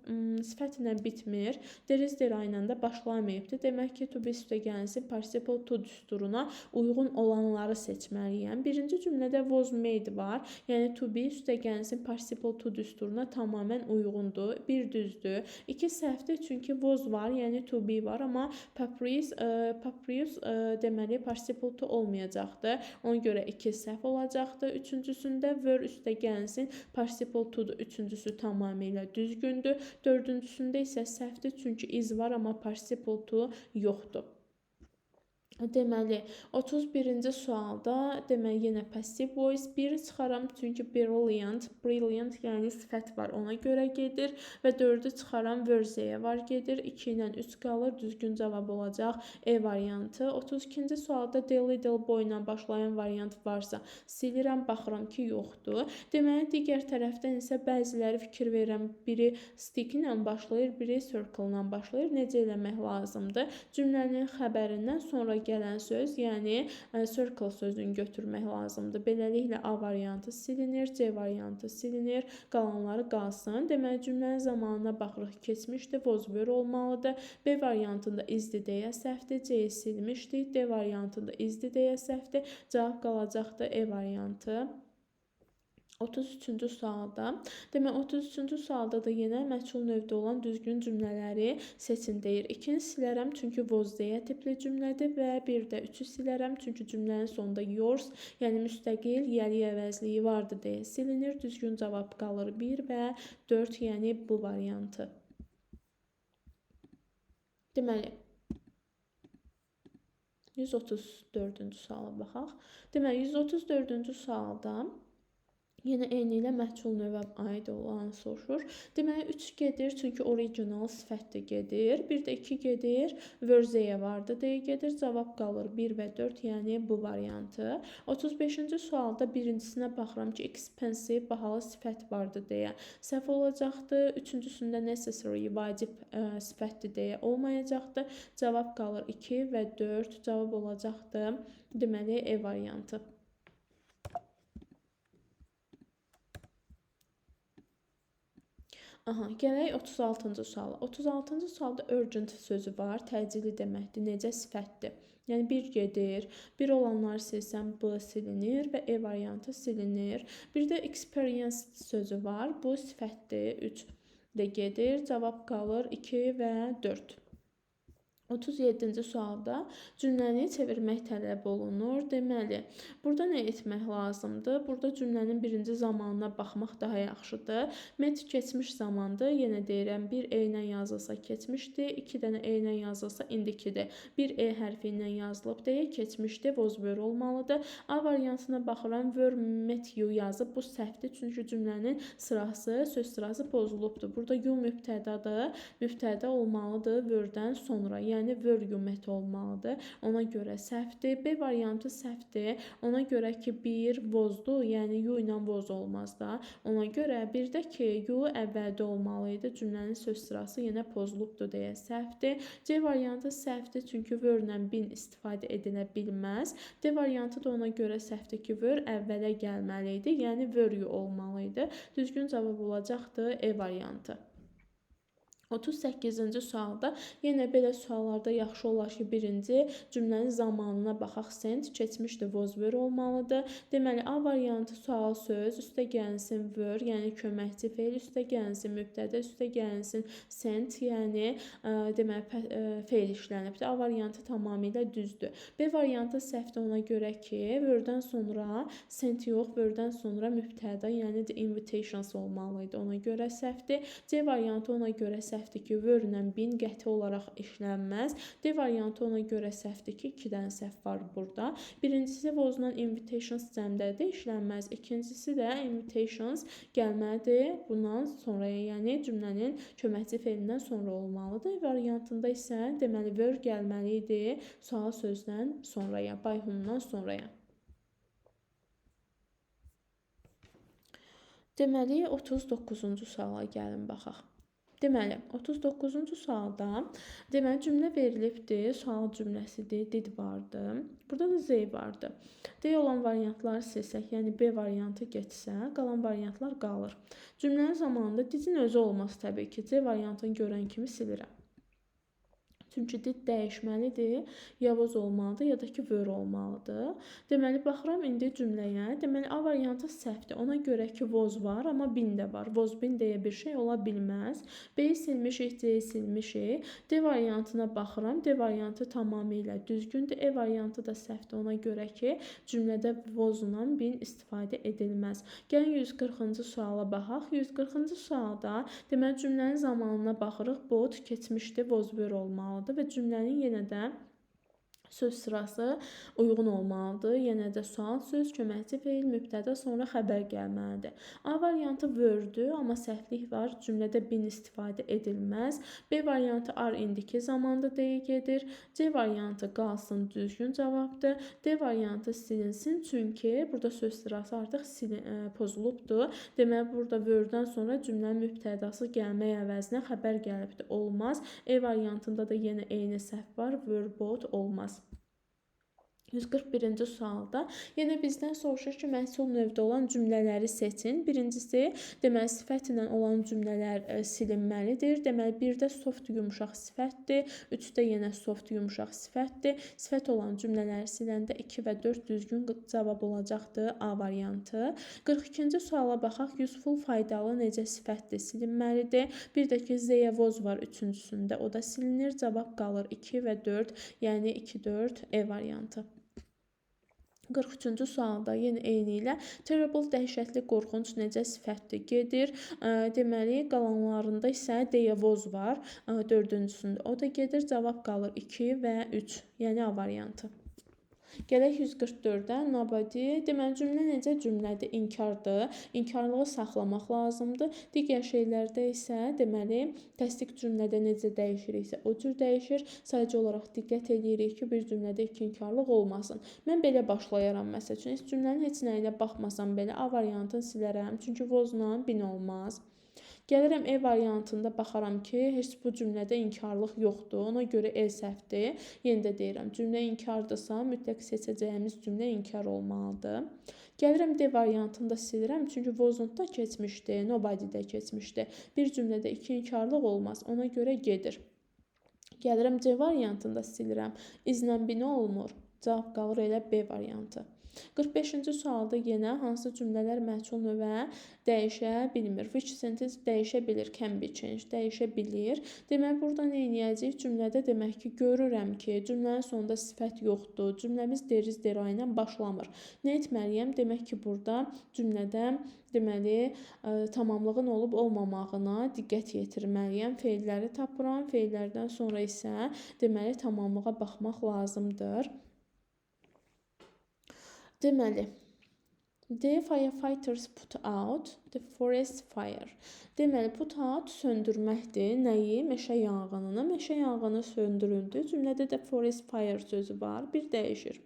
sifət ilə bitmir. There is, there ilə də başlamayıbdır. Demək ki, to be üstəgəlsin participle to düsturuna uyğun olanları seçməliyəm. Birinci cümlədə was made var. Yəni to be üstəgəlsin participle to düsturuna tamamilə uyğundur. Bir düzdür. İki səhvdir, çünki was var, yəni to be var, amma Papyrus deməli participle to olmayacaqdır. Ona görə 2 səhv olacaqdır. Üçüncüsündə were üstəgəlsin participle to'dur. Üçüncüsü tamamilə düzgündür. Dördüncüsündə isə səhvdir, çünki is var, amma participle to yoxdur. Deməli, 31-ci sualda deməli yenə passive voice 1 çıxaram, çünki brilliant, yəni sifət var, ona görə gedir və 4-ü çıxaram, worthy var gedir. 2 ilə 3 qalır, düzgün cavab olacaq E variantı. 32-ci sualda the little boy ilə başlayan variant varsa silirəm, baxıram ki, yoxdur. Deməli, digər tərəfdən isə bəziləri fikir verirəm, biri stick ilə başlayır, biri circle ilə başlayır. Necə eləmək lazımdır? Cümlənin xəbərindən sonra gələn söz, yəni circle sözünü götürmək lazımdır. Beləliklə A variantı silinir, C variantı silinir, qalanları qalsın. Deməli, cümlənin zamanına baxırıq, keçmişdir, was were olmalıdır. B variantında is-dir deyə səhvdir, C silmişdik. D variantında is-dir deyə səhvdir. Cavab qalacaqdır E variantı. 33-cü sualda, demək 33-cü sualda da yenə məchul növdə olan düzgün cümlələri seçin deyir. 2-ni silərəm, çünki was deyə tipli cümlədir və bir də 3-ü silərəm, çünki cümlənin sonunda yours, yəni müstəqil yəli əvəzliyi vardı deyə silinir. Düzgün cavab qalır 1 və 4, yəni bu variantı. Deməli, 134-cü suala baxaq. Deməli, 134-cü sualda yenə eyni ilə məhchul növə aid olan soruşur. Deməli, 3 gedir, çünki original sifətdir gedir. Bir də 2 gedir, worthy vardı deyə gedir. Cavab qalır 1 və 4, yəni bu variantı. 35-ci sualda birincisinə baxıram ki, expensive, bahalı sifət vardı deyə səhv olacaqdır. Üçüncüsündə necessary, vacib sifətdir deyə olmayacaqdır. Cavab qalır 2 və 4, cavab olacaqdır. Deməli, E variantı. Gələk 36-cı suala. 36-cı sualda urgent sözü var, təcili deməkdir, necə sifətdir. Yəni, bir gedir, bir olanları silsəm, B silinir və E variantı silinir. Bir də experienced sözü var, bu sifətdir, 3 də gedir, cavab qalır 2 və 4. 37-ci sualda cümləni çevirmək tələb olunur. Deməli, burada nə etmək lazımdır? Burada cümlənin birinci zamanına baxmaq daha yaxşıdır. Met keçmiş zamandır. Yenə deyirəm, bir E ilə yazılsa keçmişdir, 2 dənə E ilə yazılsa indikidir. Bir E hərfi ilə yazılıb deyə keçmişdir, was were olmalıdır. A variantına baxıram, were met you yazıb. Bu səhvdir, çünki cümlənin sırası, söz sırası pozulubdur. Burada you mübtədadır, mübtəda olmalıdır were-dən sonra. Yəni, were you met olmalıdır. Ona görə səhvdir. B variantı səhvdir. Ona görə ki, bir was-dur. Yəni, you ilə was olmaz da. Ona görə bir də ki, you əvvəldə olmalıydı. Cümlənin söz sırası yenə pozulubdur deyə səhvdir. C variantı səhvdir, çünki were-lə bin istifadə edilə bilməz. D variantı da ona görə səhvdir ki, were əvvələ gəlməli idi. Yəni, were you olmalıydı. Düzgün cavab olacaqdır E variantı. 38-ci sualda yenə belə suallarda yaxşı olar ki, birinci cümlənin zamanına baxaq, sent, keçmişdir, was were olmalıdır. Deməli, A variantı sual söz, üstə gəlsin were, yəni köməkçi feil, üstə gəlsin mübtədə, üstə gəlsin sent, yəni deməli, feil işlənibdir. A variantı tamamilə düzdür. B variantı səhvdir ona görə ki, were-dən sonra sent yox, were-dən sonra mübtəda, yəni the invitations olmalıydı. Ona görə səhvdir. C variantı ona görə səhvdir ki, were-lə bin qəti olaraq işlənməz. D variantı ona görə səhvdir ki, 2 dənə səhv var burada. Birincisi was-la invitations cəmdədir, işlənməz. İkincisi də invitations gəlməlidir bundan sonraya, yəni cümlənin köməkçi feilindən sonra olmalıdır. Variantında isə deməli were gəlməli idi sual sözdən sonraya, by whom-dan sonraya. Deməli, 39-cu suala gəlin baxaq. Deməli, 39-cu sualda deməli cümlə verilibdir, sual cümləsidir, did vardı. Burada da Z vardı. D olan variantları silsək, yəni B variantı getsə, qalan variantlar qalır. Cümlənin zamanında didin özü olmaz təbii ki. C variantını görən kimi silirəm. Çünki did dəyişməlidir, ya voz olmalıdır, ya da ki were olmalıdır. Deməli, baxıram indi cümləyə. Deməli, A variantı səhvdir. Ona görə ki, voz var, amma bin də var. Voz bin deyə bir şey ola bilməz. B-yi silmişik, C-yi silmişik. D variantına baxıram. D variantı tamamilə düzgündür. E variantı da səhvdir. Ona görə ki, cümlədə vozla bin istifadə edilməz. Gəlin 140-cı suala baxaq. 140-cı sualda deməli, cümlənin zamanına baxırıq. Both keçmişdi, voz were olmalıdır və cümlənin yenə də söz sırası uyğun olmalıdır. Yenə də sual söz, köməkçi feil, mübtəda, sonra xəbər gəlməlidir. A variantı were-dür, amma səhvlik var. Cümlədə bin istifadə edilməz. B variantı are indiki zamanda deyə gedir. C variantı qalsın, düzgün cavabdır. D variantı silinsin, çünki burada söz sırası artıq pozulubdur. Deməli, burada were-dən sonra cümlənin mübtədası gəlmək əvəzinə xəbər gəlibdir. Olmaz. E variantında da yenə eyni səhv var. Were both olmaz. 141-ci sualda yenə bizdən soruşur ki, məhsul növdə olan cümlələri seçin. Birincisi, deməli, sifət ilə olan cümlələr silinməlidir. Deməli, 1-də soft yumşaq sifətdir, 3-də yenə soft yumşaq sifətdir. Sifət olan cümlələri siləndə 2 və 4 düzgün cavab olacaqdır, A variantı. 42-ci suala baxaq, useful, faydalı necə sifətdir, silinməlidir. Bir də ki, Z-yə voz var 3-cüsündə, o da silinir. Cavab qalır 2 və 4, yəni 2-4 E variantı. 43-cü sualda yenə eyni ilə terrible, dəhşətli, qorxunc necə sifətdir gedir. Deməli, qalanlarında isə deyə voz var 4-cüsündə. O da gedir. Cavab qalır 2 və 3, yəni A variantı. Gələk 144-də nobody. Deməli, cümlə necə cümlədir? İnkardır. İnkarlığı saxlamaq lazımdır. Digər şeylərdə isə deməli, təsdiq cümlədə necə dəyişiriksə o cür dəyişir. Sadəcə olaraq diqqət edirik ki, bir cümlədə iki inkarlıq olmasın. Mən belə başlayaram məsəl üçün. Heç cümlənin heç nəyinə baxmasam belə A variantını silərəm. Çünki vozla bin olmaz. Gəlirəm E variantında baxaram ki, heç bu cümlədə inkarlıq yoxdur. Ona görə E səhvdir. Yenə də deyirəm, cümlə inkardırsa, mütləq seçəcəyimiz cümlə inkar olmalıdır. Gəlirəm D variantını da silirəm, çünki vozunda keçmişdi, nobody-də keçmişdi. Bir cümlədə iki inkarlıq olmaz, ona görə gedir. Gəlirəm C variantını da silirəm, izlə bina olmur. Cavab qalır elə B variantı. 45-ci sualda yenə hansı cümlələr məhsul növə dəyişə bilmir? Which sentence dəyişə bilir? Can be changed, dəyişə bilir. Deməli, burada nə edəcəyik? Cümlədə demək ki, görürəm ki, cümlənin sonunda sifət yoxdur. Cümləmiz there is, there are ilə başlamır. Nə etməliyəm? Demək ki, burada cümlədə deməli, tamamlığın olub olmamağına diqqət yetirməliyəm. Feilləri tapıram. Feillərdən sonra isə deməli, tamamlığa baxmaq lazımdır. Deməli, the firefighters put out the forest fire. Deməli, put out söndürməkdir. Nəyi? Meşə yanğınını. Meşə yanğını söndürüldü. Cümlədə də forest fire sözü var. Bir dəyişir.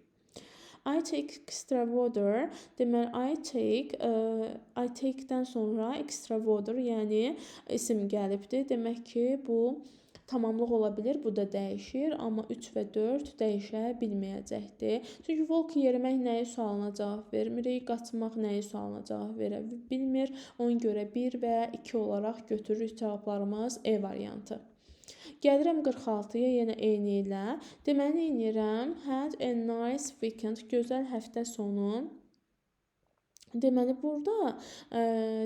I take extra water. Deməli, I take-dən sonra extra water, yəni isim gəlibdir. Demək ki, bu tamamlıq ola bilir, bu da dəyişir, amma 3 və 4 dəyişə bilməyəcəkdir. Çünki walk yerimək nəyi sualına cavab vermirik, qaçmaq nəyi sualına cavab verə bilmir. Ona görə 1 və 2 olaraq götürürük cavablarımız E variantı. Gəlirəm 46-ya yenə eyni ilə. Deməli, neynirəm? Had a nice weekend, gözəl həftə sonu. Deməli, burada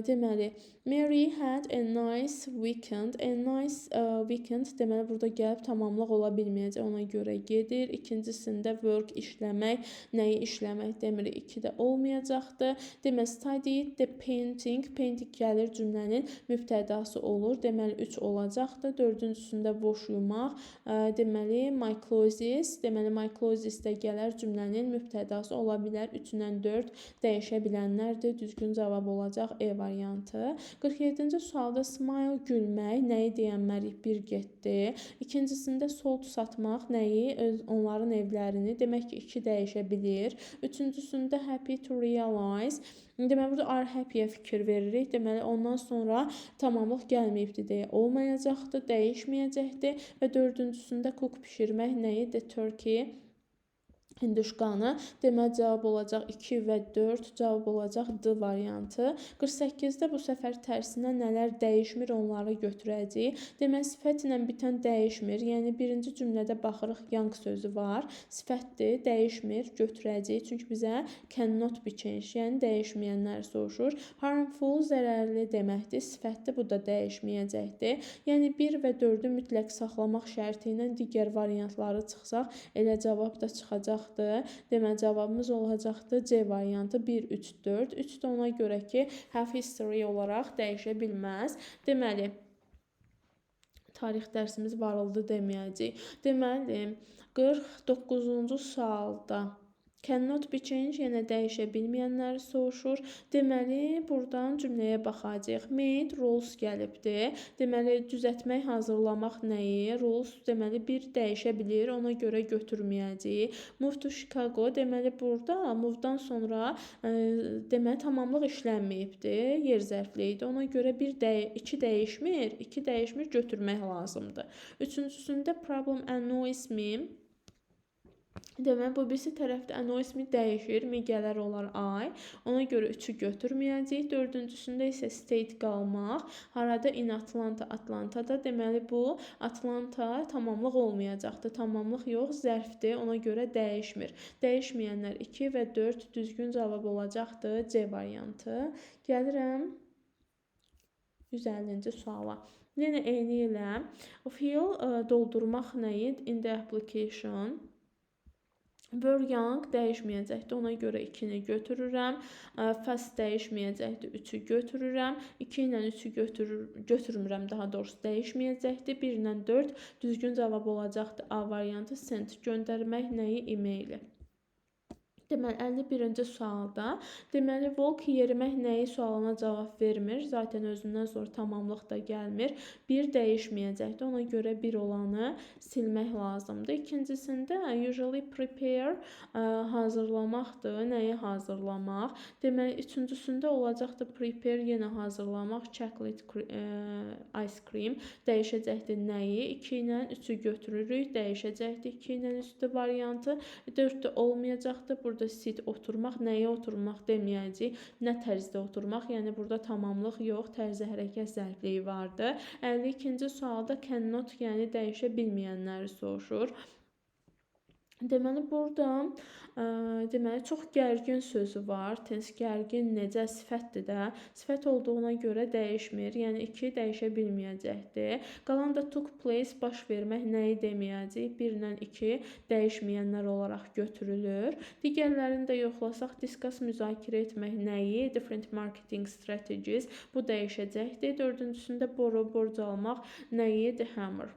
deməli, Mary had a nice weekend. A nice weekend deməli, burada gəlib tamamlıq ola bilməyəcək. Ona görə gedir. İkincisində work, işləmək. Nəyi işləmək demirik. 2-də olmayacaqdır. Deməli, studied the painting. Painting gəlir cümlənin mübtədası olur. Deməli, 3 olacaqdır. Dördüncüsündə boş yumaq. Deməli, my clothes. Deməli, my clothes də gələr cümlənin mübtədası ola bilər. 3-dən 4 dəyişə bilən dəyişməyənlərdir. Düzgün cavab olacaq E variantı. 47-ci sualda smile gülmək nəyi deyənmərik bir getdi. İkincisində sold satmaq nəyi onların evlərini demək ki 2 dəyişə bilir. Üçüncüsündə happy to realize deməli burada are happy-yə fikir veririk. Deməli ondan sonra tamamlıq gəlməyibdi deyə olmayacaqdı, dəyişməyəcəkdi və dördüncüsündə cook bişirmək nəyi the turkey hinduşkanı deməli cavab olacaq 2 və 4 cavab olacaq D variantı. 48-də bu səfər tərsinə nələr dəyişmir onları götürəcəyik. Deməli sifətlə bitən dəyişmir. Yəni birinci cümlədə baxırıq young sözü var. Sifətdir, dəyişmir, götürəcəyik. Çünki bizə cannot be changed, yəni dəyişməyənlər soruşur. Harmful zərərli deməkdir. Sifətdir, bu da dəyişməyəcəkdir. Yəni 1 və 4-ü mütləq saxlamaq şərti ilə digər variantları çıxsaq elə cavab da çıxacaq. Deməli cavabımız olacaqdı C variantı 1, 3, 4. 3 də ona görə ki, have history olaraq dəyişə bilməz. Deməli, tarix dərsimiz var oldu deməyəcək. Deməli, 49-cu sualda cannot be changed, yəni dəyişə bilməyənləri soruşur. Deməli, buradan cümləyə baxacağıq. Made, rules gəlibdir. Deməli, düzəltmək, hazırlamaq nəyi? Rules, deməli, bir dəyişə bilir, ona görə götürməyəcəyik. Move to Chicago, deməli, burada move-dan sonra deməli, tamamlıq işlənməyibdir, yer zərfli idi. Ona görə 2 dəyişmir, 2 dəyişmir, götürmək lazımdır. Üçüncüsündə problem annoys me. Deməli, bu birisi tərəfdə annoys me dəyişir, mi gələr olar I. Ona görə 3-ü götürməyəcəyik. Dördüncüsündə isə state qalmaq. Harada in Atlanta, Atlantada. Deməli, bu Atlanta tamamlıq olmayacaqdır. Tamamlıq yox, zərfdir. Ona görə dəyişmir. Dəyişməyənlər 2 və 4 düzgün cavab olacaqdır. C variantı. Gəlirəm 150-ci suala. Yenə eyni ilə fill doldurmaq nəyi in the application. Were young dəyişməyəcəkdir, ona görə 2-ni götürürəm. Fast dəyişməyəcəkdir, 3-ü götürürəm. 2 ilə 3-ü götürmürəm, daha doğrusu dəyişməyəcəkdir. 1 ilə 4 düzgün cavab olacaqdır. A variantı send, göndərmək nəyi e-maili. Deməli, 51-ci sualda, deməli, walk yerimək nəyi sualına cavab vermir. Zaten özündən sonra tamamlıq da gəlmir. 1 dəyişməyəcəkdir, ona görə 1 olanı silmək lazımdır. İkincisində, usually prepare hazırlamaqdır. Nəyi hazırlamaq? Deməli, üçüncüsündə olacaqdır prepare yenə hazırlamaq. Chocolate ice cream dəyişəcəkdir nəyi? 2 ilə 3-ü götürürük, dəyişəcəkdir 2 ilə 3-də variantı. 4-də olmayacaqdır. Burada sit oturmaq, nəyə oturmaq deməyəcək, nə tərzdə oturmaq, yəni burada tamamlıq yox, tərzi hərəkət zərfliyi vardır. 52-ci sualda cannot, yəni dəyişə bilməyənləri soruşur. Deməli, burada deməli, çox gərgin sözü var. Tense gərgin necə sifətdir də. Sifət olduğuna görə dəyişmir. Yəni 2 dəyişə bilməyəcəkdir. Qalan da took place baş vermək nəyi deməyəcək. 1 ilə 2 dəyişməyənlər olaraq götürülür. Digərlərini də yoxlasaq, discuss müzakirə etmək nəyi? Different marketing strategies. Bu dəyişəcəkdir. Dördüncüsündə borrow, borc almaq nəyi? The hammer.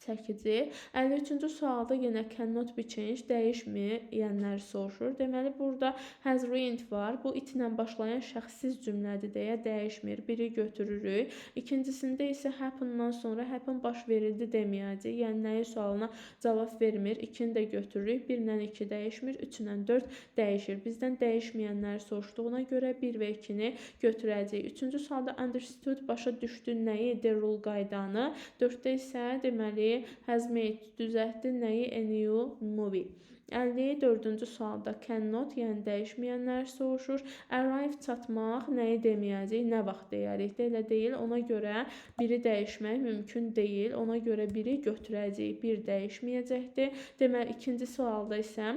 Çəkici. 53-cü sualda yenə cannot be changed, dəyişməyənləri soruşur. Deməli, burada has ruined var. Bu it ilə başlayan şəxssiz cümlədir deyə dəyişmir. 1-i götürürük. İkincisində isə happen-dan sonra happen baş verildi deməyəcək. Yəni, nəyi sualına cavab vermir. 2-ni də götürürük. 1 ilə 2 dəyişmir. 3 ilə 4 dəyişir. Bizdən dəyişməyənləri soruşduğuna görə 1 və 2-ni götürəcək. 3-cü sualda understood başa düşdü nəyi? The rule qaydanı. 4-də isə deməli, has made düzəltdi nəyi? A new movie. 54-cü sualda cannot, yəni dəyişməyənlər soruşur. Arrive çatmaq nəyi deməyəcək? Nə vaxt deyərik? Elə deyil. Ona görə 1-i dəyişmək mümkün deyil. Ona görə 1-i götürəcək. 1 dəyişməyəcəkdir. Deməli, ikinci sualda isə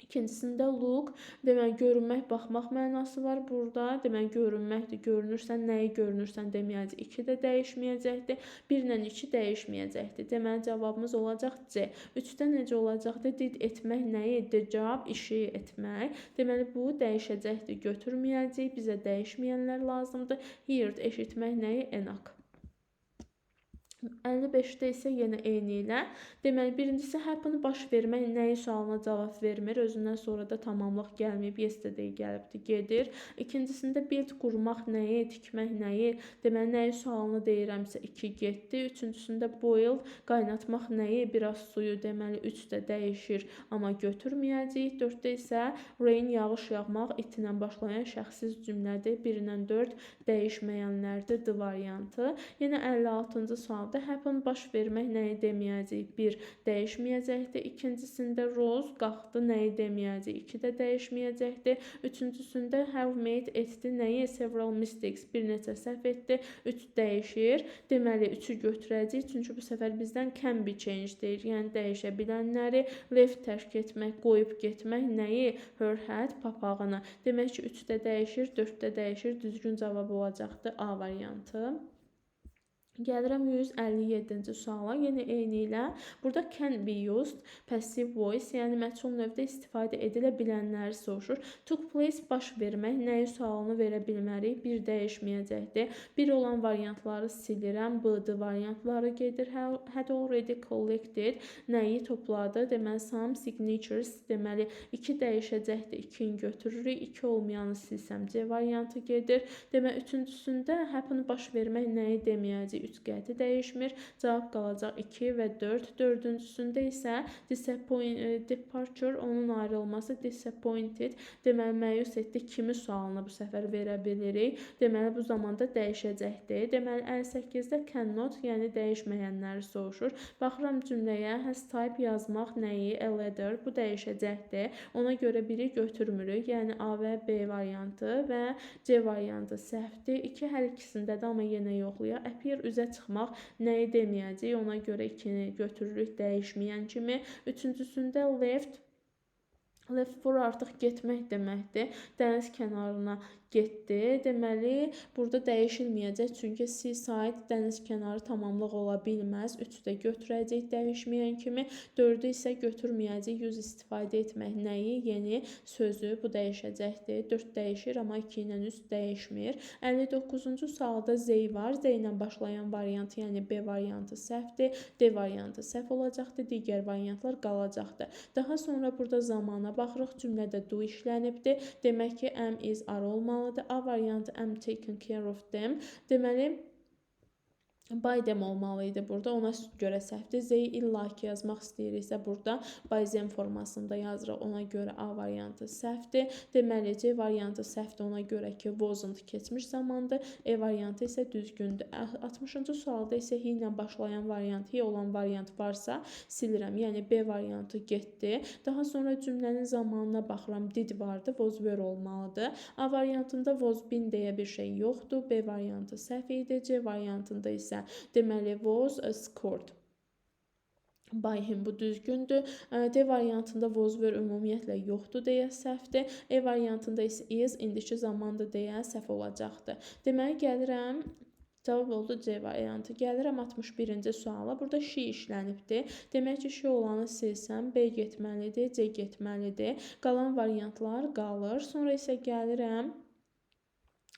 İkincisində look, deməli, görünmək, baxmaq mənası var burada. Deməli, görünməkdir, görünürsən, nəyi görünürsən deməyəcək. 2 də dəyişməyəcəkdir. 1 ilə 2 dəyişməyəcəkdir. Deməli, cavabımız olacaq C. 3-də necə olacaqdır? Did etmək nəyi? The job, işi etmək. Deməli, bu dəyişəcəkdir, götürməyəcək. Bizə dəyişməyənlər lazımdır. Heard, eşitmək nəyi? Enak. 55-də isə yenə eyni ilə. Deməli, birincisi happen baş vermək nəyi sualına cavab vermir. Özündən sonra da tamamlıq gəlməyib, yesterday gəlibdi, gedir. İkincisində build qurmaq nəyi, tikmək nəyi. Deməli, nəyi sualını deyirəmsə 2 getdi. Üçüncüsündə boil qaynatmaq nəyi, biraz suyu. Deməli, 3 də dəyişir, amma götürməyəcəyik. 4-də isə rain yağış yağmaq it ilə başlayan şəxssiz cümlədir. 1-dən 4 dəyişməyənlərdir, D variantı. Yenə 56-cı sual happen baş vermək nəyi deməyəcək? 1 dəyişməyəcəkdir. İkincisində Rose qalxdı nəyi deməyəcək? 2 də dəyişməyəcəkdir. Üçüncüsündə have made etdi nəyi? Several mistakes bir neçə səhv etdi. 3 dəyişir. Deməli 3-ü götürəcəyik. Çünki bu səfər bizdən can be changed deyir. Yəni dəyişə bilənləri. Left tərk etmək, qoyub getmək nəyi? Her hat papağını. Demək ki 3 də dəyişir, 4 də dəyişir. Düzgün cavab olacaqdır A variantı. Gəlirəm 157-ci suala. Yenə eyni ilə. Burada can be used, passive voice, yəni məchul növdə istifadə edilə bilənləri soruşur. Took place baş vermək nəyi sualını verə bilmərik? 1 dəyişməyəcəkdir. 1 olan variantları silirəm. B-D variantları gedir. Had already collected nəyi topladı? Deməli some signatures. Deməli 2 dəyişəcəkdir. 2-ni götürürük. 2 olmayanı silsəm C variantı gedir. Deməli üçüncüsündə happen baş vermək nəyi deməyəcək? 3 qəti dəyişmir. Cavab qalacaq 2 və 4. Dördüncüsündə isə departure, onun ayrılması, disappointed. Deməli, məyus etdi. Kimi sualını bu səfər verə bilirik. Deməli, bu zamanda dəyişəcəkdir. Deməli, 58-də cannot, yəni dəyişməyənləri soruşur. Baxıram cümləyə, has type yazmaq nəyi? A letter, bu dəyişəcəkdir. Ona görə biri götürmürük. Yəni, A və B variantı və C variantı səhvdir. 2 hər ikisində də, amma yenə yoxlayaq. Appear üzə çıxmaq nəyi deməyəcək? Ona görə 2-ni götürürük dəyişməyən kimi. Üçüncüsündə left for artıq getmək deməkdir. Dəniz kənarına getdi. Deməli, burada dəyişilməyəcək. Çünki seaside dəniz kənarı tamamlıq ola bilməz. 3 də götürəcək dəyişməyən kimi. 4-ü isə götürməyəcək. Use istifadə etmək nəyi? Yeni sözü. Bu dəyişəcəkdir. 4 dəyişir, amma 2 ilə 3 dəyişmir. 59-cu sualda Z var. Z ilə başlayan variantı, yəni B variantı səhvdir. D variantı səhv olacaqdır. Digər variantlar qalacaqdır. Daha sonra burada zamana baxırıq. Cümlədə do işlənibdir. Demək ki, am, is, are olmalıdır. A variantı am taken care of them. Deməli, by them olmalı idi burada. Ona görə səhvdir. Z illaki yazmaq istəyiriksə burada by them formasında yazırıq. Ona görə A variantı səhvdir. Deməli, C variantı səhvdir. Ona görə ki, wasn't keçmiş zamandır. E variantı isə düzgündür. 60-cı sualda isə he ilə başlayan variant, he olan variant varsa silirəm. Yəni B variantı getdi. Daha sonra cümlənin zamanına baxıram. Did vardı. Was were olmalıdır. A variantında was been deyə bir şey yoxdur. B variantı səhv idi. C variantında isə deməli was scored by him, bu düzgündür. D variantında was were ümumiyyətlə yoxdur deyə səhvdir. E variantında isə is indiki zamanda deyə səhv olacaqdır. Deməli gəlirəm, cavab oldu C variantı. Gəlirəm 61-ci suala. Burada she işlənibdir. Demək ki, she olanı silsəm B getməlidir, C getməlidir. Qalan variantlar qalır. Sonra isə gəlirəm,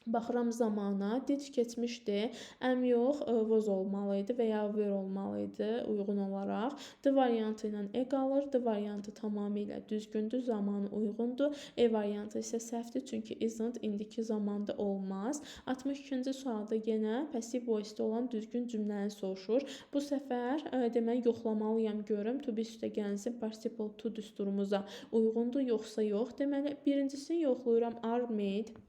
baxıram zamana, did keçmişdi, am yox, was olmalıydı və ya were olmalıydı uyğun olaraq. D variantı ilə E qalır, D variantı tamamilə düzgündür, zamanı uyğundur. E variantı isə səhvdir, çünki isn't indiki zamanda olmaz. 62-ci sualda yenə passive voice-də olan düzgün cümləni soruşur. Bu səfər demək yoxlamalıyam görüm, to be üstəgəlsin participle to düsturumuza uyğundur, yoxsa yox. Deməli, birincisini yoxlayıram, are made.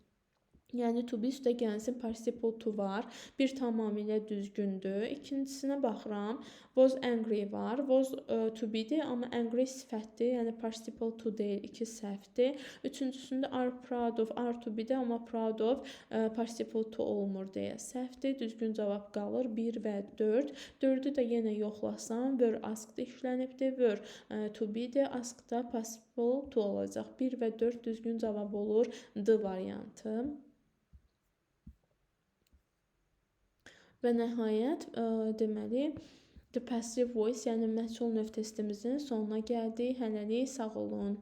Yəni, to be üstəgəlsin participle to var. Bir tamamilə düzgündür. İkincisinə baxıram. Was angry var. Was to be-dir, amma angry sifətdir. Yəni, participle to deyil. 2 səhvdir. Üçüncüsündə are proud of. Are to be-dir, amma proud of participle to olmur deyə səhvdir. Düzgün cavab qalır. 1 və 4. 4-ü də yenə yoxlasam, were asked işlənibdir. Were to be-dir. Asked-da participle to olacaq. 1 və 4 düzgün cavab olur. D variantı. Və nəhayət, deməli, the passive voice, yəni məchul növ testimizin sonuna gəldik. Hələlik sağ olun.